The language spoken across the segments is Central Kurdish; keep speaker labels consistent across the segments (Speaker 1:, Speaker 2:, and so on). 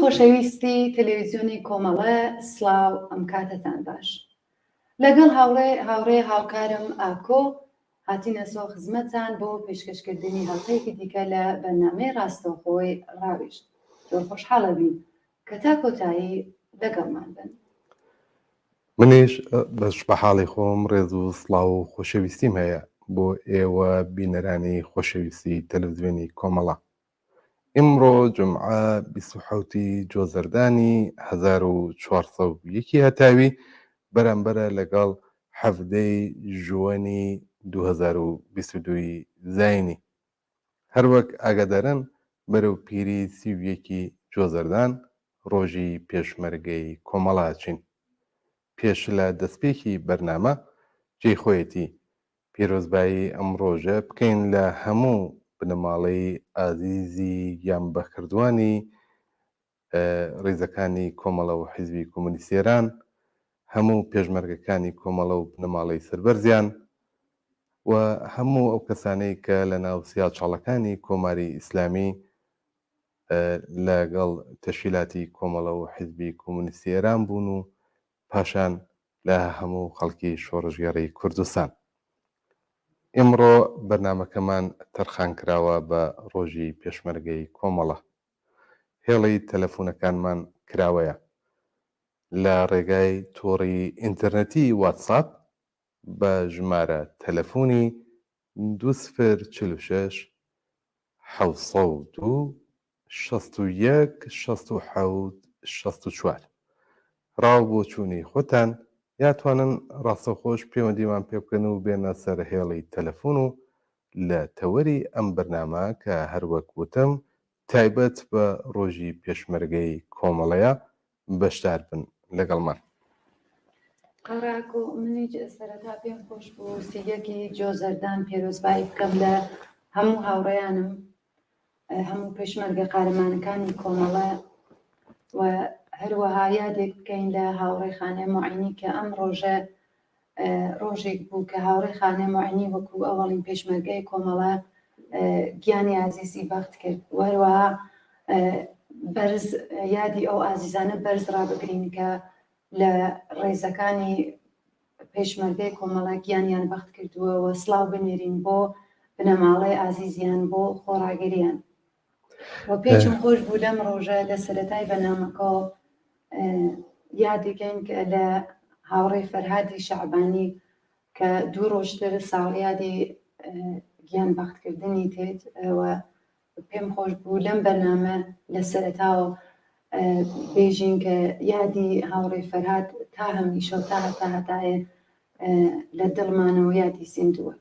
Speaker 1: خۆشەویستی تەلەڤیزیۆنی کۆمەڵە سڵاو ئەم کاتتان باش لەگەڵ هاوڕێ هاوکارم ئاکۆ هاتینە سۆ خزمەتان بۆ پێشکەشکردنی هەڵقەیەکی دیکە لە بەرنامەی ڕاستەوخۆی ڕاویشت زۆر خۆشحاڵە بین کە تا کۆتایی لەگەڵمان بن.
Speaker 2: منیش بەش بە حاڵی خۆم ڕێز و سڵاو و خۆشەویستیم هەیە بۆ ئێوە بینەرانی خۆشەویستی تەلەڤیزیۆنی کۆمەڵە. ئیمڕۆ جومعە 27 جۆزەردانی 1401 هەتاوی بەرامبەرە لەگەڵ 17 ژوەنی 2022 زاینی. هەروەک ئاگادارن بەرەو پیری 31 جۆزەردان ڕۆژی پێشمەرگەی کۆمەڵاچین. پێش لە دەستپێکی بەرنامە جێی خۆیەتی پیرۆزبایی ئەم ڕۆژە بکەین لە هەموو بنەماڵەی ئازیزی یان بەکردوانی ڕێزەکانی کۆمەڵە و حیزبی کۆمونیستێران، هەموو پێشمەرگەکانی کۆمەڵە و بنەماڵەی سەربەرزیان و هەموو ئەو کەسانەی کە لە ناو سیاچاڵەکانی کۆماری ئیسلامی لەگەڵ تەشکیلاتی کۆمەڵە و حیزبی کۆمونیستێران بوون و پاشان لە هەموو خەڵکی شۆڕژگەڕی کوردستان. ئیمڕۆ بەرنامەکەمان تەرخان کراوە بە ڕۆژی پێشمەرگەی کۆمەڵە. هێڵی تەلەفۆنەکانمان کراوەیە لە ڕێگای تۆڕی ئینتەرنەتی واتساپ بە ژمارە تەلەفۆنی 2046 702 61 67 64 ڕاو بۆ چوونی خۆتان یاتوانن ڕاستەخۆش پەیوەندیمان پێ بکەن و بێنە سەر هێڵی تەلەفۆن و لە تەوەری ئەم بەرنامە کە هەروەک وتم تایبەت بە ڕۆژی پێشمەرگەی کۆمەڵەیە بەشدار بن لەگەڵمان.
Speaker 1: قەڕاکۆ منیش سەرەتا پێم خۆش بوو سیەکی جۆزەردان پێرۆزبایی بکەم لە هەموو هاوڕێیانم هەموو پێشمەرگە قارەمانەکانی کۆمەڵە و هەروەها یادێک بکەین لە هاوڕێی خانە موعینی کە ئەم ڕۆژە ڕۆژێک بوو کە هاوڕێی خانە موعینی وەکو ئەوەڵین پێشمەرگەی کۆمەڵە گیانی ئازیزی بەخت کرد. وەروەها بەرز یادی ئەو ئازیزانە بەرز ڕابگرین کە لە ڕێزەکانی پێشمەرگەی کۆمەڵە گیانیان بەخت کردووە و سڵاو بنێرین بۆ بنەماڵەی ئازیزیان بۆ خۆڕاگەریان. و پێچم خۆش بوو لەم ڕۆژە لە سەرەتای بەرنامەکە یادەکەین کە لە هاوڕێی فەرهادی شەعبانی کە دوو ڕۆژتر ساڵیادی گیان بەختکردنی تێت و پێم خۆش بوو لەم بەرنامە لە سەرەتاوە بێژین کە یادی هاوڕێی فەرهاد تا هەمیشە و تا هەتایە لە دڵمانەوە یادی سیندووە.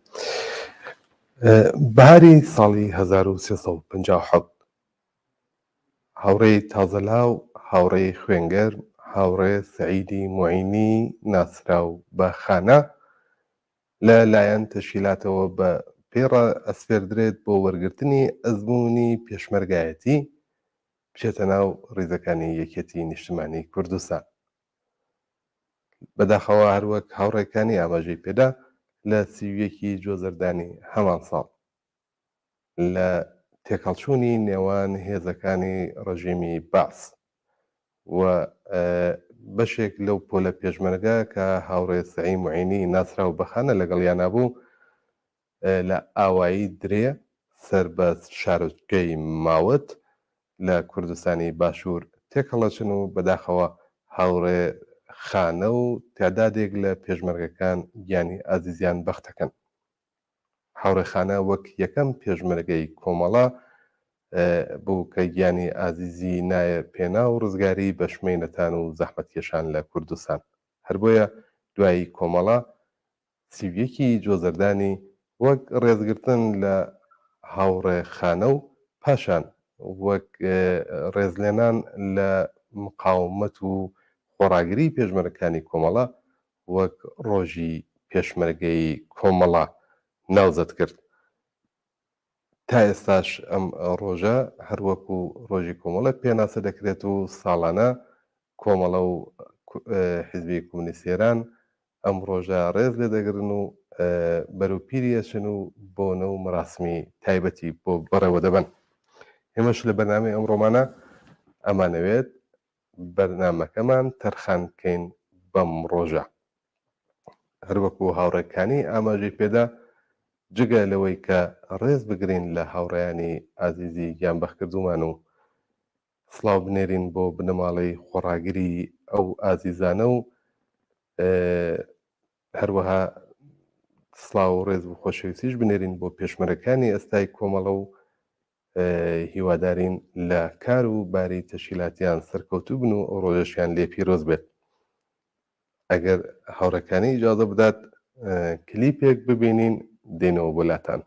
Speaker 2: بەهاری ساڵی 1357 هاوڕێی تازەلاو، هاوڕێی خوێنگەر، هاوڕێ سەعیدی موعینی ناسراو بە خانە لە لایەن تەشکیلاتەوە بە پێڕە ئەسفێردرێت بۆ وەرگرتنی ئەزموونی پێشمەرگایەتی بچێتە ناو ڕێزەکانی یەکێتی نیشتیمانی کوردستان. بەداخەوە هەروەک هاوڕێکانی ئاماژەی پێدا لە 31 جۆزەردانی هەمان ساڵ لە تێکەڵچوونی نێوان هێزەکانی ڕەژیمی باس و بەشێک لەو پۆلە پێشمەرگە کە هاوڕێ سەعید موعینی ناسراو بەخانە لەگەڵیانە بوو لە ئاوایی درێ سەر بە شارۆچکەی ماوەت لە کوردستانی باشوور تێکەڵەچن و بەداخەوە هاوڕێ خانە و تعدادێک لە پێشمەرگەکان گیانی ئازیزیان بەختەکەن. هاوڕێ خانە وەک یەکەم پێشمەرگەی کۆمەڵە بوو کە گیانی ئازیزی نایە پێنا و ڕزگاری بەشمێنەتان و زەحمەتکێشان لە کوردستان. هەر بۆیە دوایی کۆمەڵە 31 جۆزەردانی وەک ڕێزگرتن لە هاوڕێ خانە و پاشان وەک ڕێزلێنان لە مقاومەت و خۆڕاگری پێشمەرگەکانی کۆمەڵە وەک ڕۆژی پێشمەرگەی کۆمەڵە ناوزەت کرد. تا ئێستاش ئەم ڕۆژە هەروەکو ڕۆژی کۆمەڵە پێناسە دەکرێت و ساڵانە کۆمەڵە و حیزبی کۆمونیستێران ئەم ڕۆژە ڕێز لێ دەگرن و بەروپیری ئەچن و بۆنە و مەراسمی تایبەتی بۆ بەڕێوە دەبن. ئێمەش لە بەرنامەی ئەمڕۆمانە ئەمانەوێت بەرنامەکەمان تەرخان بکەین بەم ڕۆژە. هەروەکو هاوڕێکانی ئاماژەی پێدا جگە لەوەی کە ڕێز بگرین لە هاوڕێیانی ئازیزی گیانبەخکردومان و سڵاو بنێرین بۆ بنەماڵەی خۆڕاگری ئەو ئازیزانە و هەروەها سڵاو و ڕێز و خۆشەویستیش بنێرین بۆ پێشمەرەکانی ئەستای کۆمەڵە و هیوادارین لە کار و باری تەشکیلاتیان سەرکەوتوو بن و ئەو ڕۆژەشیان لێ پیرۆز بێت. ئەگەر هاوڕەکانی ئیجازە بدات کلیپێک ببینین دێنەوە بۆلاتان.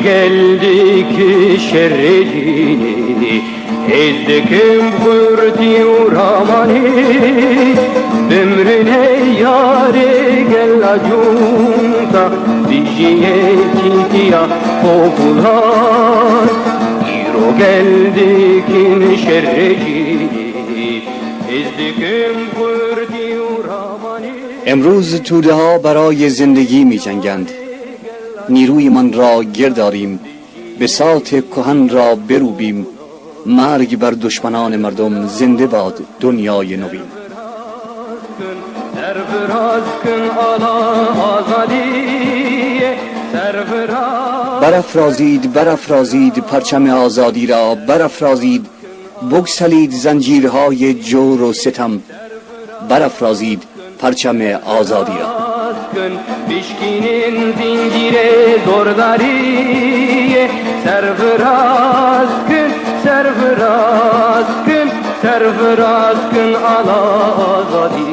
Speaker 3: geldik şerrini ezdekim kurdi uramani ömrüne yare gella junta dijiye kintiya popular iro geldik şerrini ezdekim kurdi uramani
Speaker 4: امروز توده ها برای زندگی می جنگند. نیروی من را گرداریم، بساط کهن را بروبیم. مرگ بر دشمنان مردم، زنده باد دنیای نوین. برافرازید برافرازید پرچم آزادی را، برافرازید بگسلید زنجیرهای جور و ستم، برافرازید پرچم آزادی را.
Speaker 3: Bişkinin zincire zordariye servraz kın servraz kın servraz kın ala azadi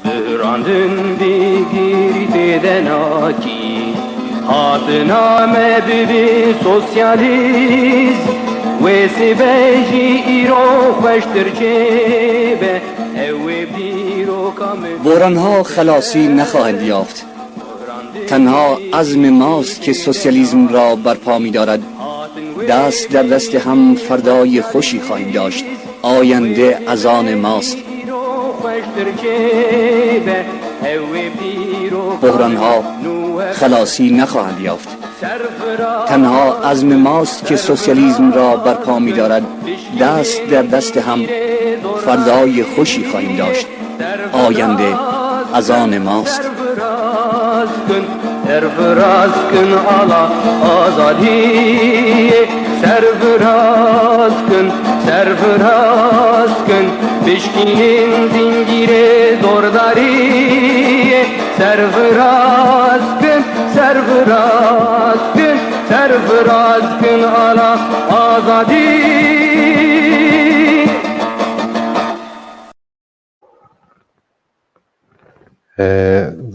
Speaker 3: Bührandın digirden aki Adına mebibi sosyaliz Ve sibeji iro kweştir cebe Ewe biro kamı
Speaker 4: بحران‌ها خلاصی نخواهند یافت. تنها عزم ماست که سوسیالیسم را برپا می‌دارد. دست در دست هم فردای خوشی خواهیم داشت. آینده از آن ماست. بحران‌ها خلاصی نخواهند یافت. تنها عزم ماست که سوسیالیسم را برپا می‌دارد. دست در دست هم فردای خوشی خواهیم داشت. آینده از آن ماست.
Speaker 3: Servraz kın ala azadi Servraz kın Bişkinin zincire zordari Servraz kın ala azadi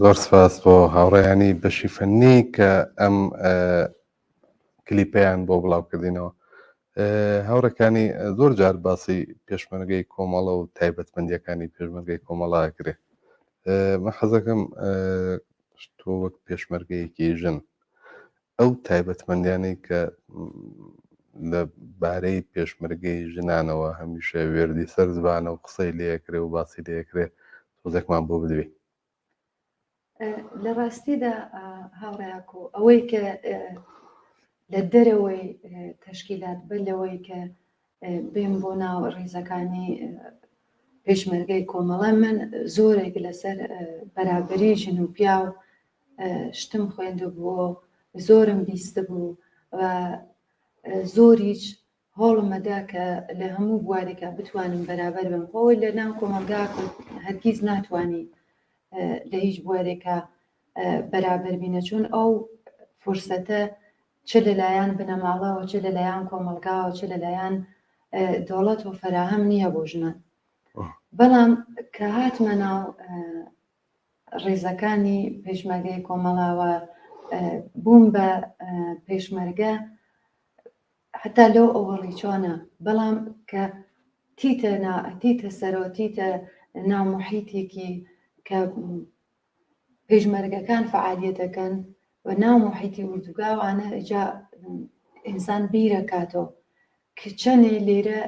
Speaker 2: زۆر سپاس بۆ هاوڕێیانی بەشی فەنی کە ئەم کلیپیان بۆ بڵاوکردینەوە. هاوڕەکانی زۆر جار باسی پێشمەرگەی کۆمەڵە و تایبەتمەندیەکانی پێشمەرگەی کۆمەڵاکرێ. من حەزەکەم تۆ وەک پێشمەرگەیەکی ژن ئەو تایبەتمەندیانەی کە لەبارەی پێشمەرگەی ژنانەوە هەمیشە وێردی سەر زبانە و قسەی لێکرێ و باسی لێکرێ تۆزێکمان بۆ بدوێ.
Speaker 1: لە ڕاستیدا هاوڕێیاکۆ ئەوەی کە لە دەرەوەی تەشکیلات بە لەوەی کە بێن بۆ ناو ڕێزەکانی پێشمەرگەی کۆمەڵە من زۆرێک لەسەر بەرابەری ژن و پیا و شتم خوێندە بووە زۆرم بیستە بوو و زۆریش هەوڵمەدا کە لە هەموو بوارێکە بتوانم بەرابەر بم خۆی لە ناو کۆمەلگاکە هەرگیز ناتوانی لە هیچ بوارێکە بەرابەر بینە چون ئەو فرسەتە چ لەلایەن بنەماڵەوە چ لەلایەن کۆمەلگاوە چ لەلایەن دەوڵەت و فەراهەم نییە بۆ ژنان. بەڵام کە هاتمە ناو ڕێزەکانی پێشمەرگەی کۆمەڵاوە بووم بە پێشمەرگە حتا لەو ئەوەڵی چۆنە بەڵام کە تیتە سەرەوە تیتە ناو محیتێکی کە پێشمەرگەکان فعالیەتەکەن و ناو محیتی وردوگاوانە ئەجا ئینسان بیرەکاتەوە کە چەندێ لێرە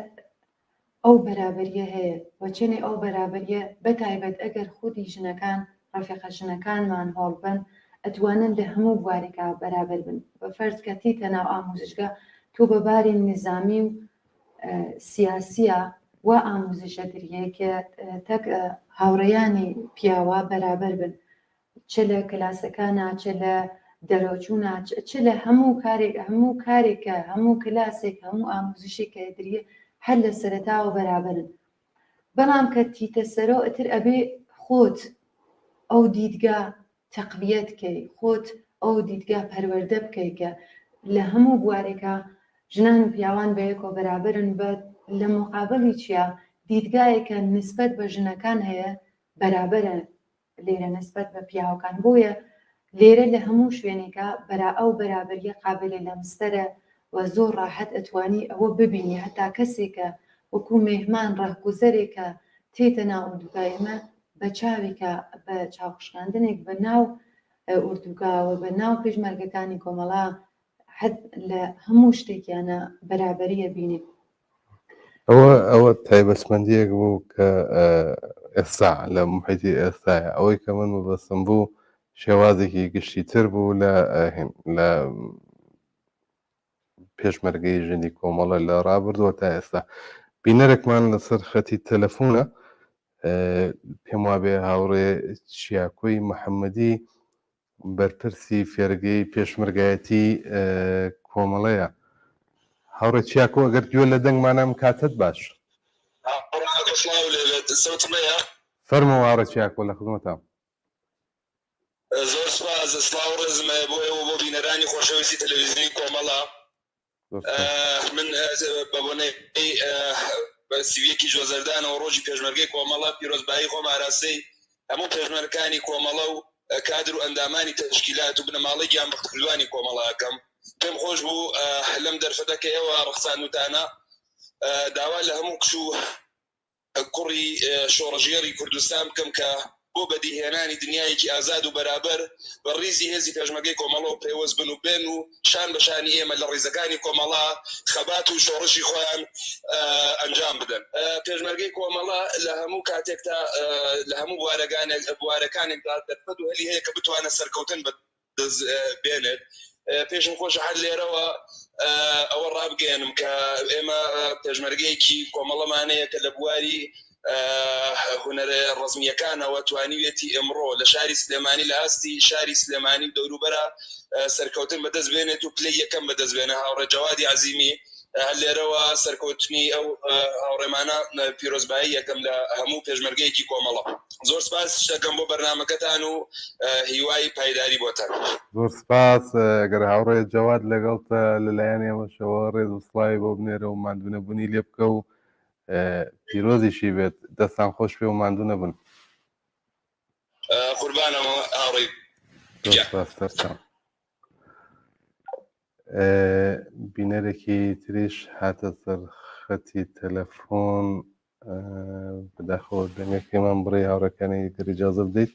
Speaker 1: ئەو بەرابەریە هەیە و چنێ ئەو بەرابەریە بەتایبەت ئەگەر خودی ژنەکان ڕەفیقە ژنەکانمان هەڵ بن ئەتوانن لە هەموو بوارێکا بەرابەر بن بە فەرز کە تیتە ناو ئامۆزشگا تۆ بەباری نظامی و سیاسیە و ئامۆزشە دریەکە تەک هاوڕێیانی پیاوە بەرابەر بن چ لە کلاسەکانە چ لە دەرەوچوونە چ لە هەموو کارێکە هەموو کلاسێک هەموو ئامۆزشێک کە دریە هەر لە سەرەتاوە بەرابەرن بەڵام کە تیتە سەرۆ ئەتر ئەبێ خۆت ئەو دیدگا تەقویەت کەی خۆت ئەو دیدگا پەروەردە بکەی کە لە هەموو بوارێکە ژنان و پیاوان بەیەکەوە بەرابەرن بە لە مقابلی چیە دیدگایەکە نسبەت بە ژنەکان هەیە بەرابەرە لێرە نسبەت بە پیاوەکان بۆیە لێرە لە هەموو شوێنێکە ئەو بەرابەریە قابلە لەمستەرە و زۆر ڕاحەت ئەتوانی ئەوە ببینی هەتا کەسێکە وەکو مێهمان ڕاهگوزەرێکە تێتە ناو ئوردوگایمە بە چاوێکە بە چاوخشکاندنێک بە ناو ئوردوگاوە بە ناو پێشمەرگەکانی کۆمەڵا لە هەموو شتێکیانە بەرابەریە بینی
Speaker 2: ئەوە تایبەتمەندیەک بوو کە ئێستا لە محیتی ئێستاە ئەوەی کە من مەبەستم بوو شێوازێکی گشتیتر بوو لە پێشمەرگەی ژنی کۆمەڵە لە ڕابردووە تا ئێستا بینەرێکمان لەسەر خەتی تەلەفۆنە پێم وابێ هاوڕێ چیاکۆی محەممەدی بەرپرسی فێرگەی پێشمەرگایەتی کۆمەڵەیە هاوڕێ چیاکۆ ئەگەر گوێ لە دەنگمانم کاتت باش فەرمەوە هاوڕێ چیاکۆ لە خزمەتام
Speaker 5: زۆر سپاس سڵاو ڕێزمە بۆ ئێوە بۆ بینەرانی خۆشەویستی تەلەڤیزیۆنی کۆمەڵە من بەبوونەی سیویەکی جۆزەردانەوە ڕۆژی پێشمەرگەی کۆمەڵە پیرۆزبایی خۆم ئاراستەی هەموو پێشمەرگەکانی کۆمەڵە و کادر و ئەندامانی تەشکیلات و بنەماڵەی گیانبەختکردوانی کۆمەڵەکەم پێم خۆش بوو لەم دەرفەتەکە ئێوە ڕخسانوتانە داوا لە هەموو کچ و کوڕی شۆڕژێری کوردستان بکەم کە بۆ بەدیهێنانی دنیایەکی ئازاد و بەرابەر بە ڕیزی هێزی پێشمەرگەی کۆمەڵەوە پێوەست بن و بێن و شان بەشانی ئێمە لە ڕیزەکانی کۆمەڵا خەبات و شۆڕشی خۆیان ئەنجام بدەن پێشمەرگەی کۆمەڵا لە هەموو کاتێکتا لە هەموو بوارەکانێکدا دەرفەت و هەلی هەیە کە بتوانە سەرکەوتن بێنێت پێشم خۆشە هەر لێرەوە ئەوە ڕابگەێنم کە ئێمە پێشمەرگەیەکی کۆمەڵەمانەیە کە لە بواری هونەرە ڕزمیەکانەوە توانیوێتی ئەمڕۆ لە شاری سلێمانی لە ئاستی شاری سلێمانی دەوروبەرە سەرکەوتن بەدەست بێنێت و پلەی یەکەم بەدەست بێنە هاوڕێ جەوادی عەزیمی هەر لێرەوە سەرکەوتنی ئەو هاوڕێمانە پیرۆزبایی یەکەم لە هەموو پێشمەرگەیەکی کۆمەڵە زۆر سپاس شەکەم بۆ بەرنامەکەتان و هیوای پایداری بۆتان
Speaker 2: زۆر سپاس ئەگەر هاوڕێ جەواد لەگەڵتە لەلایەن ئێمەشەوە ڕێز و سڵاوی بۆ بنێرە و ماندوونە بوونی لێ بکە و پیرۆزیشی بێت دەستان خۆش پێ و ماندوو نەبن
Speaker 5: قوربانەوە هاوڕێ
Speaker 2: بینەرێکی تریش هاتە سەر خەتی تەلەفۆن بەداخەوە دەنگەکەمان بڕێ هاوڕەکانی گەر ئیجازە بدەیت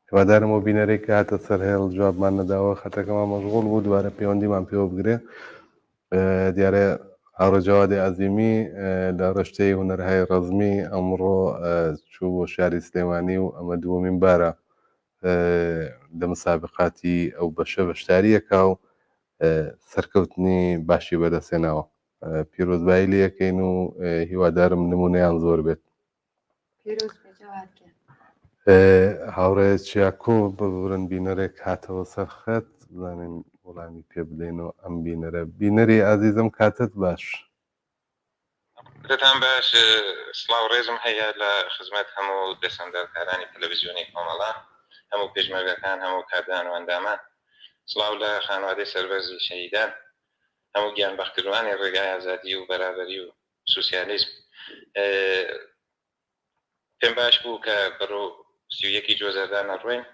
Speaker 2: هیوادارم و بینەرێک کە هاتە سەر هێڵ جوابمان نەداوە خەتەکەمان مەشغوڵ بوو دوارە پەیوەندیمان پێوە بگرێ دیارە هاوڕێ جەوادی عەزیمی لە ڕشتەی هونەرهای ڕەزمی ئەمڕۆ چوو بۆ شاری سلێمانی و ئەمە دووەمین بارە لە مسابقاتی ئەو بەشە بەشداریەکە و سەرکەوتنی باشی بەدەستێناوە پیرۆزبایی لێ یەکەین و هیوادارم نمونەیان زۆر بێت هاوڕێ چیاکۆ ببورن بینەرێک هاتەوە سەر خەت بزانین وەڵامی پێ بدەینەوە ئەم بینەرە بینەری ئازیزم کاتت باش
Speaker 6: دەتان باش سڵاو ڕێزم هەیە لە خزمەت هەموو دەسەندارکارانی تەلەڤیزیۆنی کۆمەڵە هەموو پێشمەرگەکان هەموو کاردان و ئەندامان سڵاو لە خانوادەی سەربەرزی شەهیدان هەموو گیانبەختکردوانی ڕێگای ئازادی و بەرابەری و سوسیالیزم پێم باش بوو کە بەڕۆ 31 جۆزەردان ڕۆین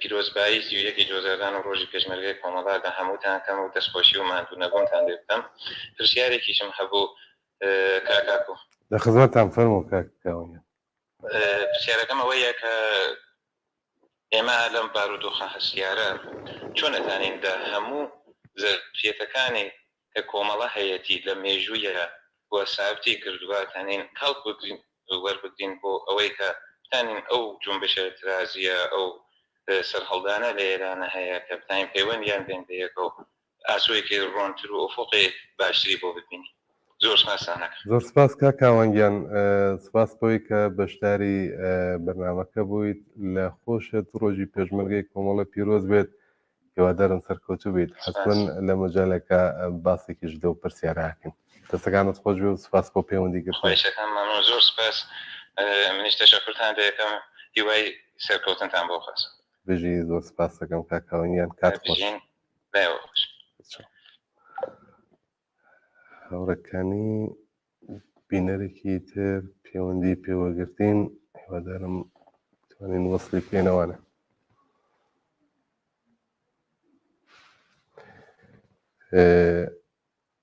Speaker 6: پیرۆزبایی 31 جۆزەردان و ڕۆژی پێشمەرگەی کۆمەڵا لە هەمووتان کەم و دەستخۆشی و ماندوو نەبوونتان لێ بکەم پرسیارێکیشم هەبوو کاکاکۆ
Speaker 2: لە خزمەتان فەرموو کاکاوە
Speaker 6: پرسیارەکەم ئەوەیە کە ئێمە لەم بارودۆخە هەستیارە چۆن ئەتانین لە هەموو زەرفیەتەکانی کە کۆمەڵە هەیەتی لە مێژوویە بۆ سابتی کردووە تانین کەڵک بگرین وەربگرین بۆ ئەوەی کە بتانین ئەو جنبشە اعتراضیە ئەو سەرهەڵدانە لە ئێرانە هەیە کە بتانین پەیوەندیان بێن بە یەکەوە ئاسۆیەکی ڕۆنتر و ئۆفۆقێک باشتری بۆ ببینی. زۆر سپاسانەکە.
Speaker 2: زۆر سپاس کا کاوانگیان سپاس بۆی کە بەشداری بەرنامەکە بوویت لە خۆشت ڕۆژی پێشمەرگەی کۆمەڵە پیرۆز بێت هیوادارم سەرکەوتوو بیت حتمەن لە مەجالێکە باسێکیش دە و پرسیارەکەین دەستەکانت خۆش بێ و سپاس بۆ پەیوەندی گرت
Speaker 6: خۆشەکان مەمنون زۆر سپاس منیش تەشەکورتان دەیەکەم هیوای سەرکەوتنتان بۆ خواست
Speaker 2: بژی زۆر سپاس دەکەم کا کاوانگیان کات خۆش هاوڕێکانی بینەرێکی تر پەیوەندی پێوەگرتین هیوادارم توانین وەسڵی بکەینەوانە.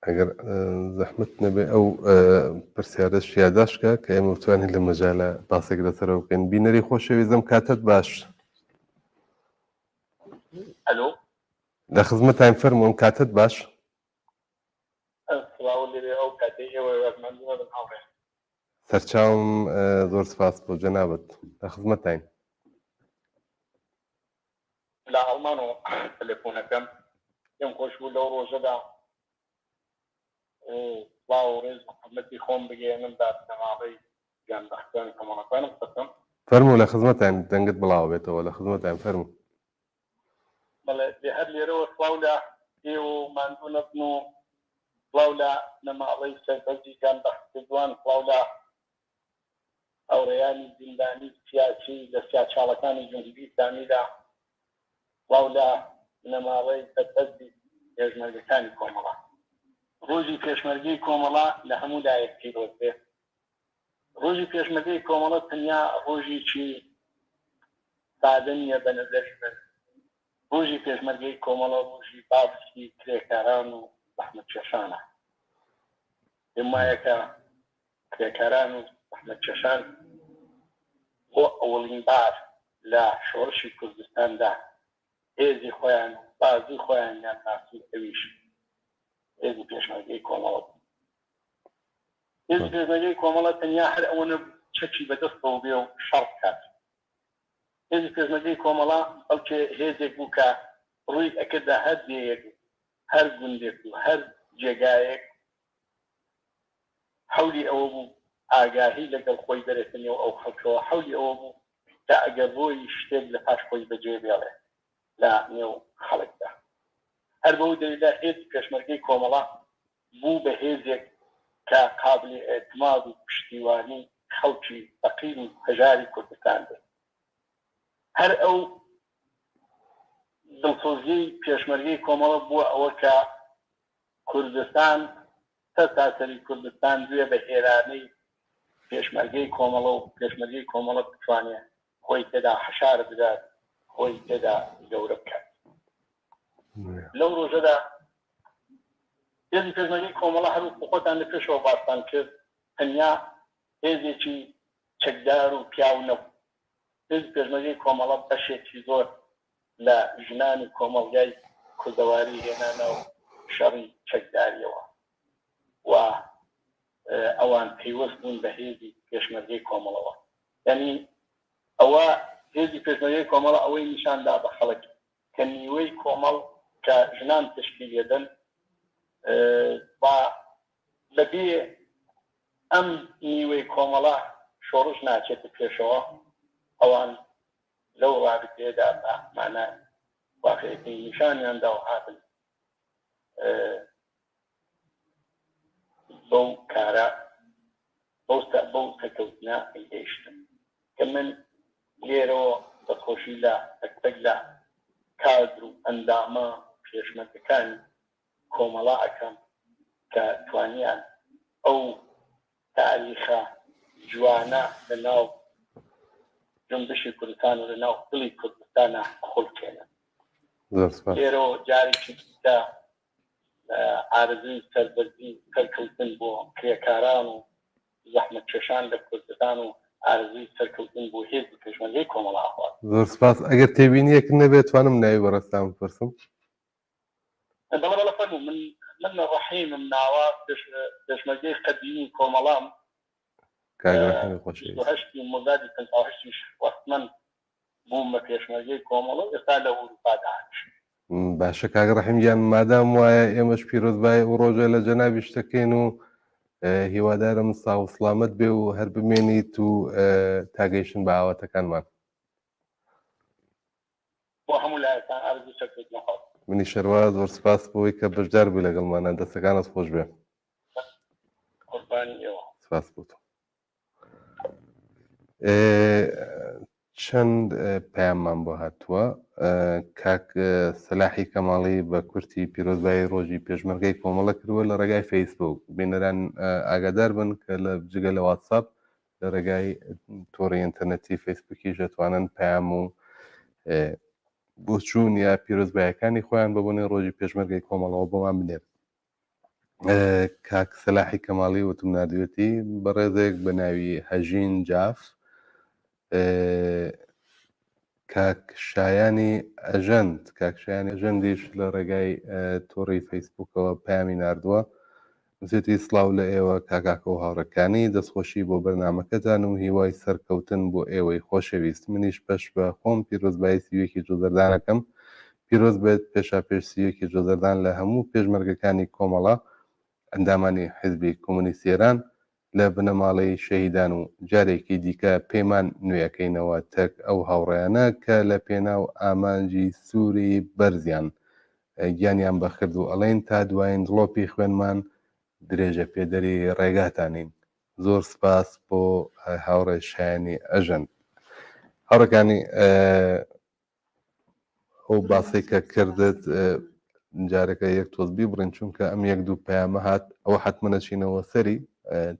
Speaker 2: ئەگەر زەحمت نەبێ ئەو پرسیارەش یاداشکە کە ئێمە بتوانین لە مەجالە باسێک لەسەرەوە بکەین. بینەری خۆشەویستم کاتت باش.
Speaker 7: ئەلۆ
Speaker 2: لە خزمەتان فەرمووم کاتت باش. سەرچاوم زۆر سپاس بۆ جەنابەت لە خزمەتین.
Speaker 7: لە ئەڵمانەوە تەلێفۆنەکەم پێم خۆش بوو لەو ڕۆژەدا سڵاو و ڕێز محەممەدی خۆم بگەێنم دادنەماڵەی گیانبەختیانی کۆمەڵەکانم قسەکەم.
Speaker 2: فەرموو لە خزمەتان دەنگت بڵاو بێتەوە لە خزمەتان فەرموو.
Speaker 7: بەڵێ لێ هەر لێرەوە سڵاو لە ئێوە و ماندوو نەبن و سڵاو لە نەماڵەی سەربەرزی گیانبەختیوان سڵاو لە هاوڕێیانی زیندانی سیاسی لە سیاچاڵەکانی جمهوری ئیسلامیدا سڵاو لە نەماڵەی سەربەرزی پێشمەرگەکانی کۆمەڵە. ڕۆژی پێشمەرگەی کۆمەڵە لە هەموو لایەک پیرۆز بێ. ڕۆژی پێشمەرگەی کۆمەڵە تەنیا ڕۆژێکی سادە نییە بە نەزەری من. ڕۆژی پێشمەرگەی کۆمەڵە ڕۆژی باسی کرێکاران و زەحمەتکێشانە. پێم وایە کە کرێکاران و زەحمەتکێشان بۆ ئەوڵین بار لە شۆڕشی کوردستاندا هێزی خۆیان بازی خۆیان یان ناسی ئەویش هێزی پێشمەرگەی کۆمەڵە. هێزی پێشمەرگەی کۆمەڵە تەنیا هەر ئەوەنە چەکی بەدەستەوە بێ و شەڕ بکات. هێزی پێشمەرگەی کۆمەڵە بەڵکێ هێزێک بوو کە ڕووی ئەکردا هەر دێیەک هەر گوندێک و هەر جێگایەک حەولی ئەوە بوو ئاگاهی لەگەڵ خۆی دەرێتنەوە ئەو خەڵکەوە حەولی ئەوە بوو کە ئەگەر بۆی شتێک لە پاش خۆی بەجێ بێڵێ لە نێو خەڵکدا. هەر بەو دەلیلا هێزی پێشمەرگەی کۆمەڵە بوو بە هێزێک کە قابلی ئێعتماد و پشتیوانی خەڵکی فەقیر و هەژاری کوردستان بێت. هەر ئەو دڵسۆزیی پێشمەرگەی کۆمەڵە بووە ئەوە کە کوردستان سەرتاسەری کوردستان دوێ بە هێرانەی پێشمەرگەی کۆمەڵە و پێشمەرگەی کۆمەڵە بتوانێت خۆی تێدا حەشارە بدات خۆی تێدا گەورە بکات. لەو ڕۆژەدا هێزی پێشمەرگەی کۆمەڵە هەروو خۆتان لە پێشەوە باسان کرد تەنیا هێزێکی چەکدار و پیاو نەبوو. هێزی پێشمەرگەی کۆمەڵە بەشێکی زۆر لە ژنانی کۆمەڵگای کوردەواری هێنانە و شەڕی چەکداریەوە و ئەوان پەیوەست بوون بە هێزی پێشمەرگەی کۆمەڵەوە. یعنی ئەوە هێزی پێشمەرگەی کۆمەڵە ئەوەی نیشاندا بە خەڵک کە نیوەی کۆمەڵ کە ژنان تشکیلێدەن و بەبێ ئەم نیوەی کۆمەڵە شۆڕش ناچێتە پێشەوە ئەوان لەو ڕابطەیەدا بە مانە واقعیەتی نیشانیاندا و هاتن بەو کارە بەو سەرکەوتنە ئەیگەیشتن کە من لێرەوە بەخۆشی لە تەک لە کادر و ئەندامە پێشمەرگەکانی کۆمەڵە ئەەکەم کە توانیان ئەو تاریخە جوانە لە ناو جنبشی کوردستان و لە ناو دڵی کوردستانە خۆڵکێنن. لێرەوە جارێکی دیکە ئارزوی سەربەرزی سەرکەوتن بۆ کرێکاران و زەحمەتکێشان لە کوردستان و ئارزوی سەرکەوتن بۆ هێزی پێشمەرگەی کۆمەڵە ئاخوات.
Speaker 2: زۆر سپاس. ئەگەر تێبینی یەک نەبێت توانم ناوی بەڕێستان بپرسم.
Speaker 7: بەڵێ فەرموو من من ڕەحیمم ناوە پێشمەرگەی قەدیمی کۆمەڵام
Speaker 2: کاگڕحیمی خۆشەویست
Speaker 7: هەشتی مۆزادی 58 وەستمەند بووم بە پێشمەرگەی کۆمەڵ و ئێستا لە ئەوروپا داهاتش
Speaker 2: باشە کاگڕحیمیان مادام وایە ئێمەش پیرۆزبای و ڕۆژە لە جەنابی شتەکەین و هیوادارم ساو سڵامەت بێ و هەر بمێنیت و تاگەیشتن بە ئاواتەکانمان
Speaker 7: بۆ هەموو لایەکان ئارزوو چەکێک نەخواست
Speaker 2: منی شەروا زۆر سپاس بۆی کە بەشدار بووی لەگەڵمانە دەستەکانت خۆش بێ
Speaker 7: قوربانی ئێوە
Speaker 2: سپاس بوو چەند پەیاممان بۆ هاتووە کاک سەلاحی کەماڵی بە کورتی پیرۆزبایی ڕۆژی پێشمەرگەی کۆمەڵە کردووە لە ڕێگای فەیسبوک بینەران ئاگادار بن کە لە جگە لە واتساپ لە ڕێگای تۆڕی ئینتەرنەتی فەیسبوکی دەتوانن پەیام و بۆ چوون یا پیرۆزبایەکانی خۆیان ببوونی ڕۆژی پێشمەرگەی کۆمەڵەوە بۆمان بنێت کاک سەلاحی کەماڵی وتم نردوێتی بەڕێزێک بە ناوی هەژین جاف کاکشایانی ئەژەندیش لە ڕێگای تۆڕی فەیسبوکەوە پامی نردووە زێتی سڵاو لە ئێوە کاکاکە و هاوڕەکانی دەستخۆشی بۆ بەرنامەکەتان و هیوای سەرکەوتن بۆ ئێوەی خۆشەویست منیش پەش بە خۆم پیرۆزبایی سیوێکی جۆزەردانەکەم پیرۆز بێت پێشا پێش سیوێکی جۆزەردان لە هەموو پێشمەرگەکانی کۆمەڵە ئەندامانی حیزبی کۆمونیستی ئێران لە بنەماڵەی شەهیدان و جارێکی دیکە پەیمان نوێیەکەینەوە تەک ئەو هاوڕێیانە کە لە پێناو ئامانجی سووری بەرزیان گیانیان بەخرد و ئەڵێن تا دوایین دڵۆپی خوێنمان درێژە پێدەری ڕێگاتانین زۆر سپاس بۆ هاوڕێ شایانی ئەژەند هاوڕەکانی ئەو باسی کە کردت جارێکە یەک تۆز بیبڕین چونکە ئەم یەک دوو پەیامە هات ئەوە حتممە نەچینەوە سەری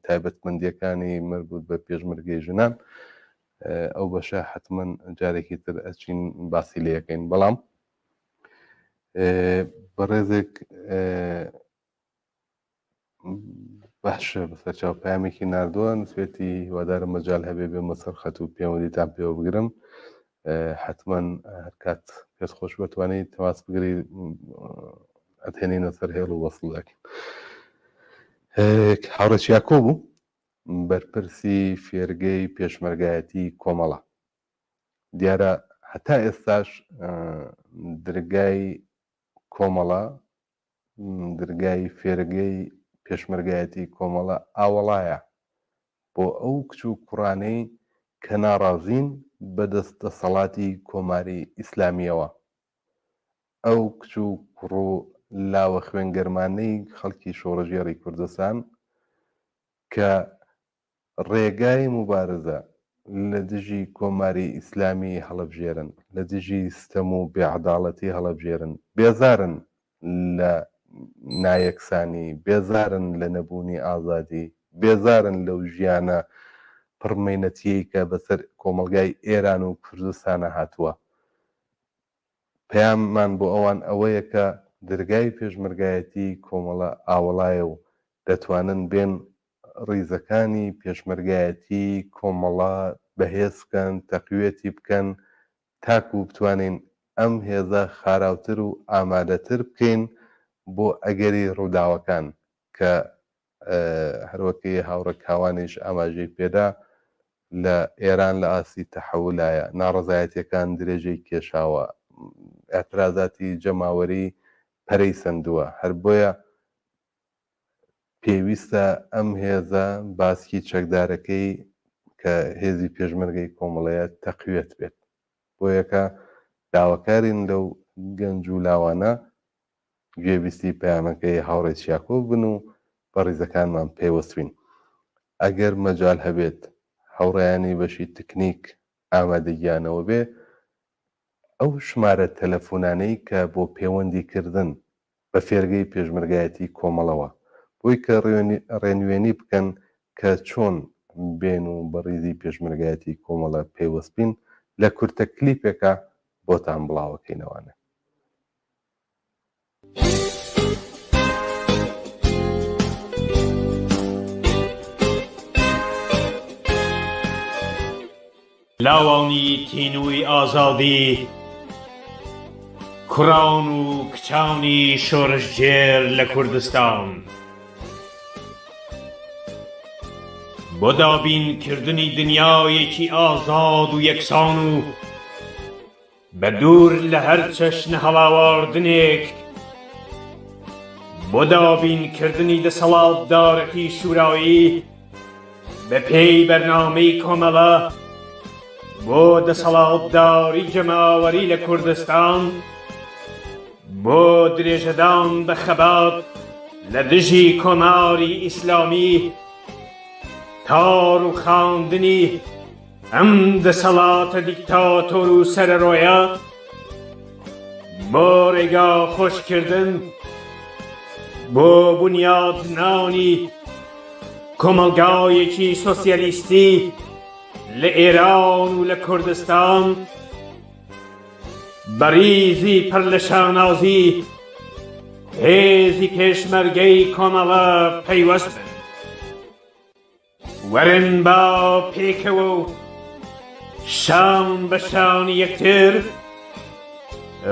Speaker 2: تایبەتمەندیەکانی مربوط بە پێشمەرگەی ژنان ئەو بەشە حتمما جارێکی تر ئەچین باسی لەکەین بەڵام بەڕێزێک باشە بەسەر چاو پامێکی نردووە نسبێتی هیوادارە مەجال هەبێ بێ مەسەر خەت و پێوەدیتان پێوە بگرم حتمما هەر کات پێت خۆش بتوانیت تەماس بگری ئەتێنینە سەر هێڵ و وەسڵداکەین هاوڕێکیاکۆ بوو بەرپرسی فێرگەی پێشمەرگایەتی کۆمەڵە دیارە هەتا ئێستاش دەرگای کۆمەڵە دەرگای فێرگەی پێشمەرگایەتی کۆمەڵە ئاوەڵایە بۆ ئەو کچ و کوڕانەی کە ناڕازین بەدەستە سەڵاتی کۆماری ئیسلامیەوە ئەو کچ و کوڕ و لاوە خوێنگەرمانەی خەڵکی شۆڕەژێڕی کوردستان کە ڕێگای مبارزە لە دژی کۆماری ئیسلامی هەڵەبژێرن لە دژی ستەم و بێعەداڵەتی هەڵەبژێرن بێزارن لە نایەکسانی بێزارن لە نەبوونی ئازادی بێزارن لەو ژیانە پڕمەینەتیەی کە بەسەر کۆمەلگای ئێران و کوردستانە هاتووە پەیاممان بۆ ئەوان ئەوەیە کە دەرگای پێشمەرگایەتی کۆمەڵە ئاوەڵایە و دەتوانن بێن ڕیزەکانی پێشمەرگایەتی کۆمەڵە بەهێز بکەن تەقوێتی بکەن تاکو بتوانین ئەم هێزە خاراوتر و ئامادەتر بکەین بۆ ئەگەری ڕووداوەکان کە هەروەکەی هاوڕە کاوانیش ئاماژەی پێدا لە ئێران لە ئاسی تەحەولایە ناڕەزایەتیەکان درێژەی کێشاوە ئەترازاتی جەماوەری پەرەی سندووە هەر بۆیە پێویستە ئەم هێزە باسکی چەکدارەکەی کە هێزی پێشمەرگەی کۆمەڵەیە تەقوێت بێت بۆ یەکە داواکارین لەو گەنج و لاوانە گوێبیستی پەیامەکەی هاوڕێ چیاکۆ بن و بە ڕیزەکانمان پێوەستوین ئەگەر مەجال هەبێت هاوڕێیانی بەشی تکنیک ئامادەگیانەوە بێ ئەو ژمارە تەلەفۆنانەی کە بۆ پەیوەندیکردن بە فێرگەی پێشمەرگایەتی کۆمەڵەوە بۆی کە ڕێنوێنی بکەن کە چۆن بێن و بە ڕیزی پێشمەرگایەتی کۆمەڵە پێوەست بین لە کورتە کلیپێکە بۆتان بڵاوەکەینەوانە
Speaker 8: لاوانی تینووی ئازادی کوڕان و کچانی شۆڕشجێر لە کوردستان بۆ دابینکردنی دنیایەکی ئازاد و یەکسان و بە دوور لە هەر چەشنە هەڵاواردنێک بۆ دابینکردنی دەسەڵاتدارەتی شوورایی بە پێی بەرنامەی کۆمەڵە بۆ دەسەڵاتداری جەماوەری لە کوردستان بۆ درێژەدان بە خەبات لە دژی کۆماری ئیسلامی تار و خاندنی ئەم دەسەڵاتە دیکتاتۆر و سەرەڕۆیە بۆ ڕێگا خۆشکردن بۆ بنیادنانی کۆمەلگایەکی سۆسیالیستی لە ئێران و لە کوردستان بەریزی پڕ لە شانازی هێزی پێشمەرگەی کۆمەڵە پەیوەست بن. وەرن با پێکەوە و شان بە شانی یەکتر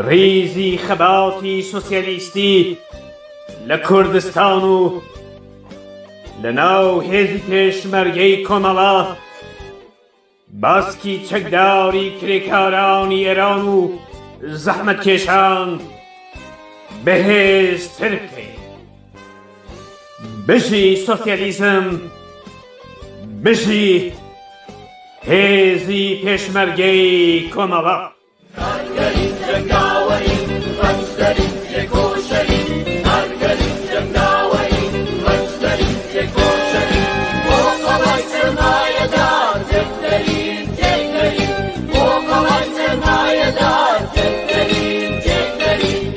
Speaker 8: ریزی خەباتی سۆسیالیستی لە کوردستان و لە ناو هێزی پێشمەرگەی کۆمەڵە باسکی چەکداری کرێکارانی ئێران و زەحمەتکێشان بەهێزتر بکەین. بژی سۆسیالیزم، بژی هێزی پێشمەرگەی کۆمەڵە.
Speaker 9: کارگەرین جەنگاوەرین ڕەنجدەرین تێکۆشەرین کارگەرین جەنگاوەرین ڕەنجدەرین تێکۆشەرین بۆ قەڵای سەرمایەدار تێکدەرین تێکدەرین بۆ قەڵای سەرمایەدار تێکدەرین تێکدەرین.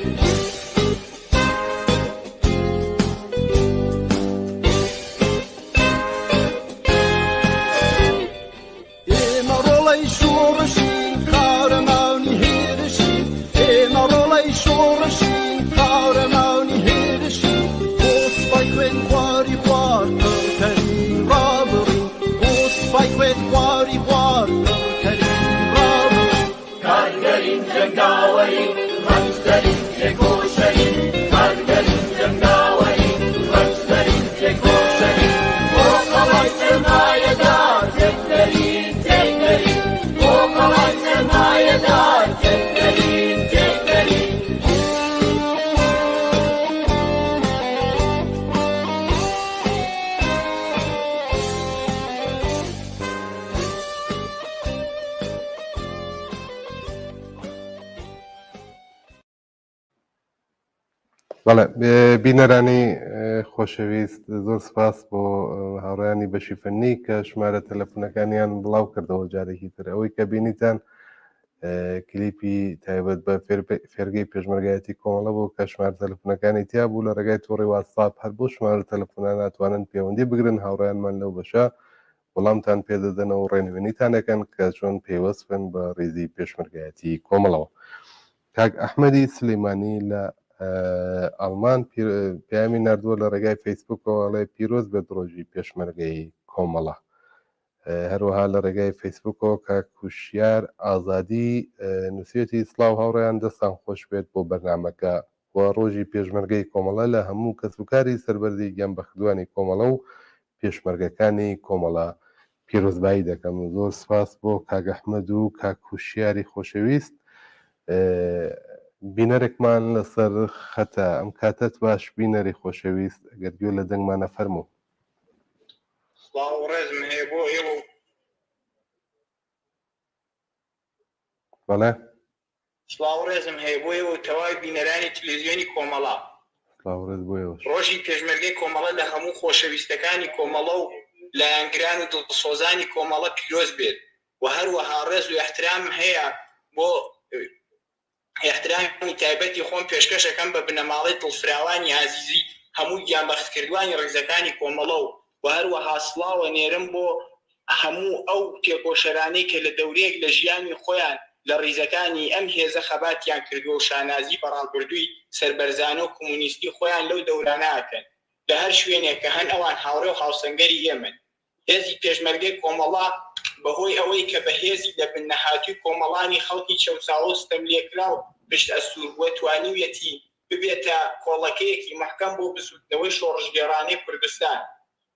Speaker 10: ئێمە ڕۆڵەی شۆڕشین قارەماونی هێرشین ئێمە ڕۆڵەی شۆڕشین قارەماونی هێرشین بۆ سوپای خوێن خواری خوار پڕکەرین ڕابڕین بۆ سوپای خوێن خواری خوار پڕکەرین ڕابڕین.
Speaker 9: کارگەرین جەنگاوەرین ڕەنجدەرین تێکۆشەرین کارگەرین جەنگاوەرین ڕەنجدەرین تێکۆشەرین بۆ قەڵای سەرمایەدار تێکدەرین تێکدەرین بۆ قەڵای سەرمایەدار تێکدەرین تێکدەرین.
Speaker 2: بەڵێ بینەرانی خۆشەویست، زۆر سپاس بۆ هاوڕێیانی بەشی فەنی کە ژمارە تەلەفۆنەکانیان بڵاو کردەوە جارێکی تر. ئەوەی کە بینیتان کلیپی تایبەت بە فێرگەی پێشمەرگایەتی کۆمەڵە بوو کە ژمارە تەلەفۆنەکانی تیا بوو لە ڕێگای تۆڕی واتساپ هەر بۆ ژمارە تەلەفۆنان ناتوانن پەیوەندی بگرن هاوڕێیانمان لەو بەشە وەڵامتان پێدەدەنەوە و ڕێنوێنیتانەکەن کە چۆن پێوەستن بە ڕێزی پێشمەرگایەتی کۆمەڵەوە. کاک ئەحمەدی سلەیمانی لە ئەڵمان پەیامی نردووە لە ڕێگای فەیسبووکەوەڵێ پیرۆز بە درۆژی پێشمەرگەی کۆمەڵە. هەروەها لە ڕێگای فەیسبووکەوە کاک کوشیار ئازادی نووسێتی سڵاو هاوڕێیان دەستان خۆش بێت بۆ بەرنامەکە و ڕۆژی پێشمەرگەی کۆمەڵە لە هەموو کەسوکاری سەربەردی گەم بەخدوانی کۆمەڵە و پێشمەرگەکانی کۆمەڵە پیرۆزبایی دەکەم. زۆر سپاس بۆ کاک ئەحمەد و کاک کوشیاری خۆشەویست. بینەرێکمان لەسەر خەتە ئەم کاتت باش بینەری خۆشەویست ئەگەر گوێ لە دەنگمانە فەرموو.
Speaker 5: سڵاو ڕێزم هەیە بۆ ئێوە.
Speaker 2: بەڵێ
Speaker 5: سڵاو ڕێزم هەیە بۆ ئێوە تەواوی بینەرانی تەلەڤیزیۆنی کۆمەڵە.
Speaker 2: سڵاو ڕێز بۆ ئێوەش.
Speaker 5: ڕۆژی پێشمەرگەی کۆمەڵە لە هەموو خۆشەویستەکانی کۆمەڵە و لایەنگران و دڵسۆزانی کۆمەڵە پیرۆز بێت و هەروەها ڕێز و احترام هەیە بۆ احترامی تایبەتی خۆم پێشکەشەکەم بە بنەماڵی دڵفراوانی عەزیزی هەموو گیانبەختکردوانی ڕێزەکانی کۆمەڵە و هەروەها سڵاوە نێرم بۆ هەموو ئەو تێکۆشەرانەی کە لە دەورەیەک لە ژیانی خۆیان لە ڕیزەکانی ئەم هێزە خەباتیان کردووە و شانازی بەڕالبردووی سەربەرزانە و کۆمونیستی خۆیان لەو دەورانە ئاکەن لە هەر شوێنێک کە هەن ئەوان هاوڕێ و هاوسەنگەری ئێمن. هێزی پێشمەرگەی کۆمەڵە بەهۆی ئەوەی کە بە هێزی لە بنەهاتووی کۆمەڵانی خەڵکی چەوساوە ستەملێکرا و پشت ئەسوور بووە توانیویەتی ببێتە کۆڵەکەیەکی محکەم بۆ بزوتنەوەی شۆڕژگێڕانەی کوردستان.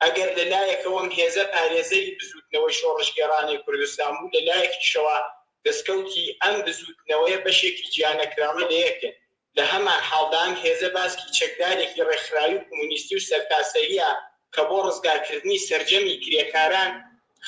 Speaker 5: ئەگەر لەلایەکەوەم هێزە پارێزەری بزوتنەوەی شۆڕژگێڕانەی کوردستان بوو لەلایەکیشەوە دەستکەوتی ئەم بزوتنەوەیە بەشێکی گیانەکراوە لە یەکن. لە هەمان حاڵدان هێزە باسکی چەکدارێکی ڕێکخراوی کۆمونیستی و سەرتاسەریە کە بۆ ڕزگارکردنی سەرجەمی کرێکاران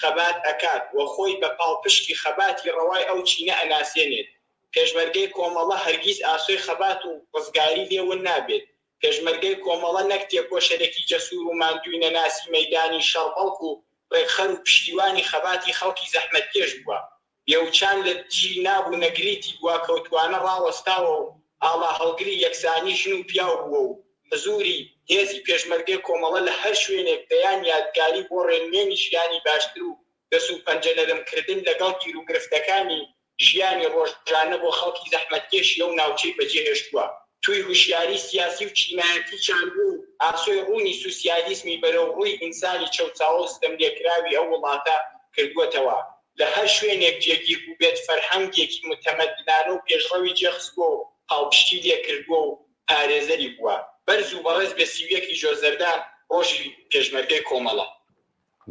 Speaker 5: خەبات ئەکات و خۆی بە پاڵپشتی خەباتی ڕەوای ئەو چینە ئەناسێنێت. پێشمەرگەی کۆمەڵە هەرگیز ئاسۆی خەبات و ڕزگاری لێون نابێت. پێشمەرگەی کۆمەڵە نەک تێکۆشەرێکی جەسوور و ماندووی نەناسی مەیدانی شەڕبەڵق و ڕێکخەر و پشتیوانی خەباتی خەڵکی زەحمەتکێش بووە. بێوچان لە دژی نابوو نەگریتی بووە کەوتوانە ڕاوەستاوە و ئاڵا هەڵگری یەکسانی ژن و پیاو بووە و مزوری هێزی پێشمەرگەی کۆمەڵە لە هەر شوێنێک دەیان یادگاری بۆ ڕێنمێنی ژیانی باشتر و دەست و پەنجەنەرمکردن لەگەڵ گیر و گرفتەکانی ژیانی ڕۆژانە بۆ خەڵکی زەحمەتکێشی ئەو ناوچەی بەجێهێشتووە. توی هوشیاری سیاسی و چینایەتی چانبوو ئاسۆی ڕوونی سوسیالیسمی بەرەو ڕووی ئینسانی چەوچاوە و ستەملێکراوی ئەو وڵاتە کردووەتەوە. لە هەر شوێنێک جێگیر بوو بێت فەرهەنگێکی متەمەدنانە و پێشڕەوی جێخستبووە و هاوپشتی لێکردووە و پارێزەری بووە. بەرز و بەڕێز بە سیویەکی جۆزەردان ڕۆژی پێشمەرگەی کۆمەڵە.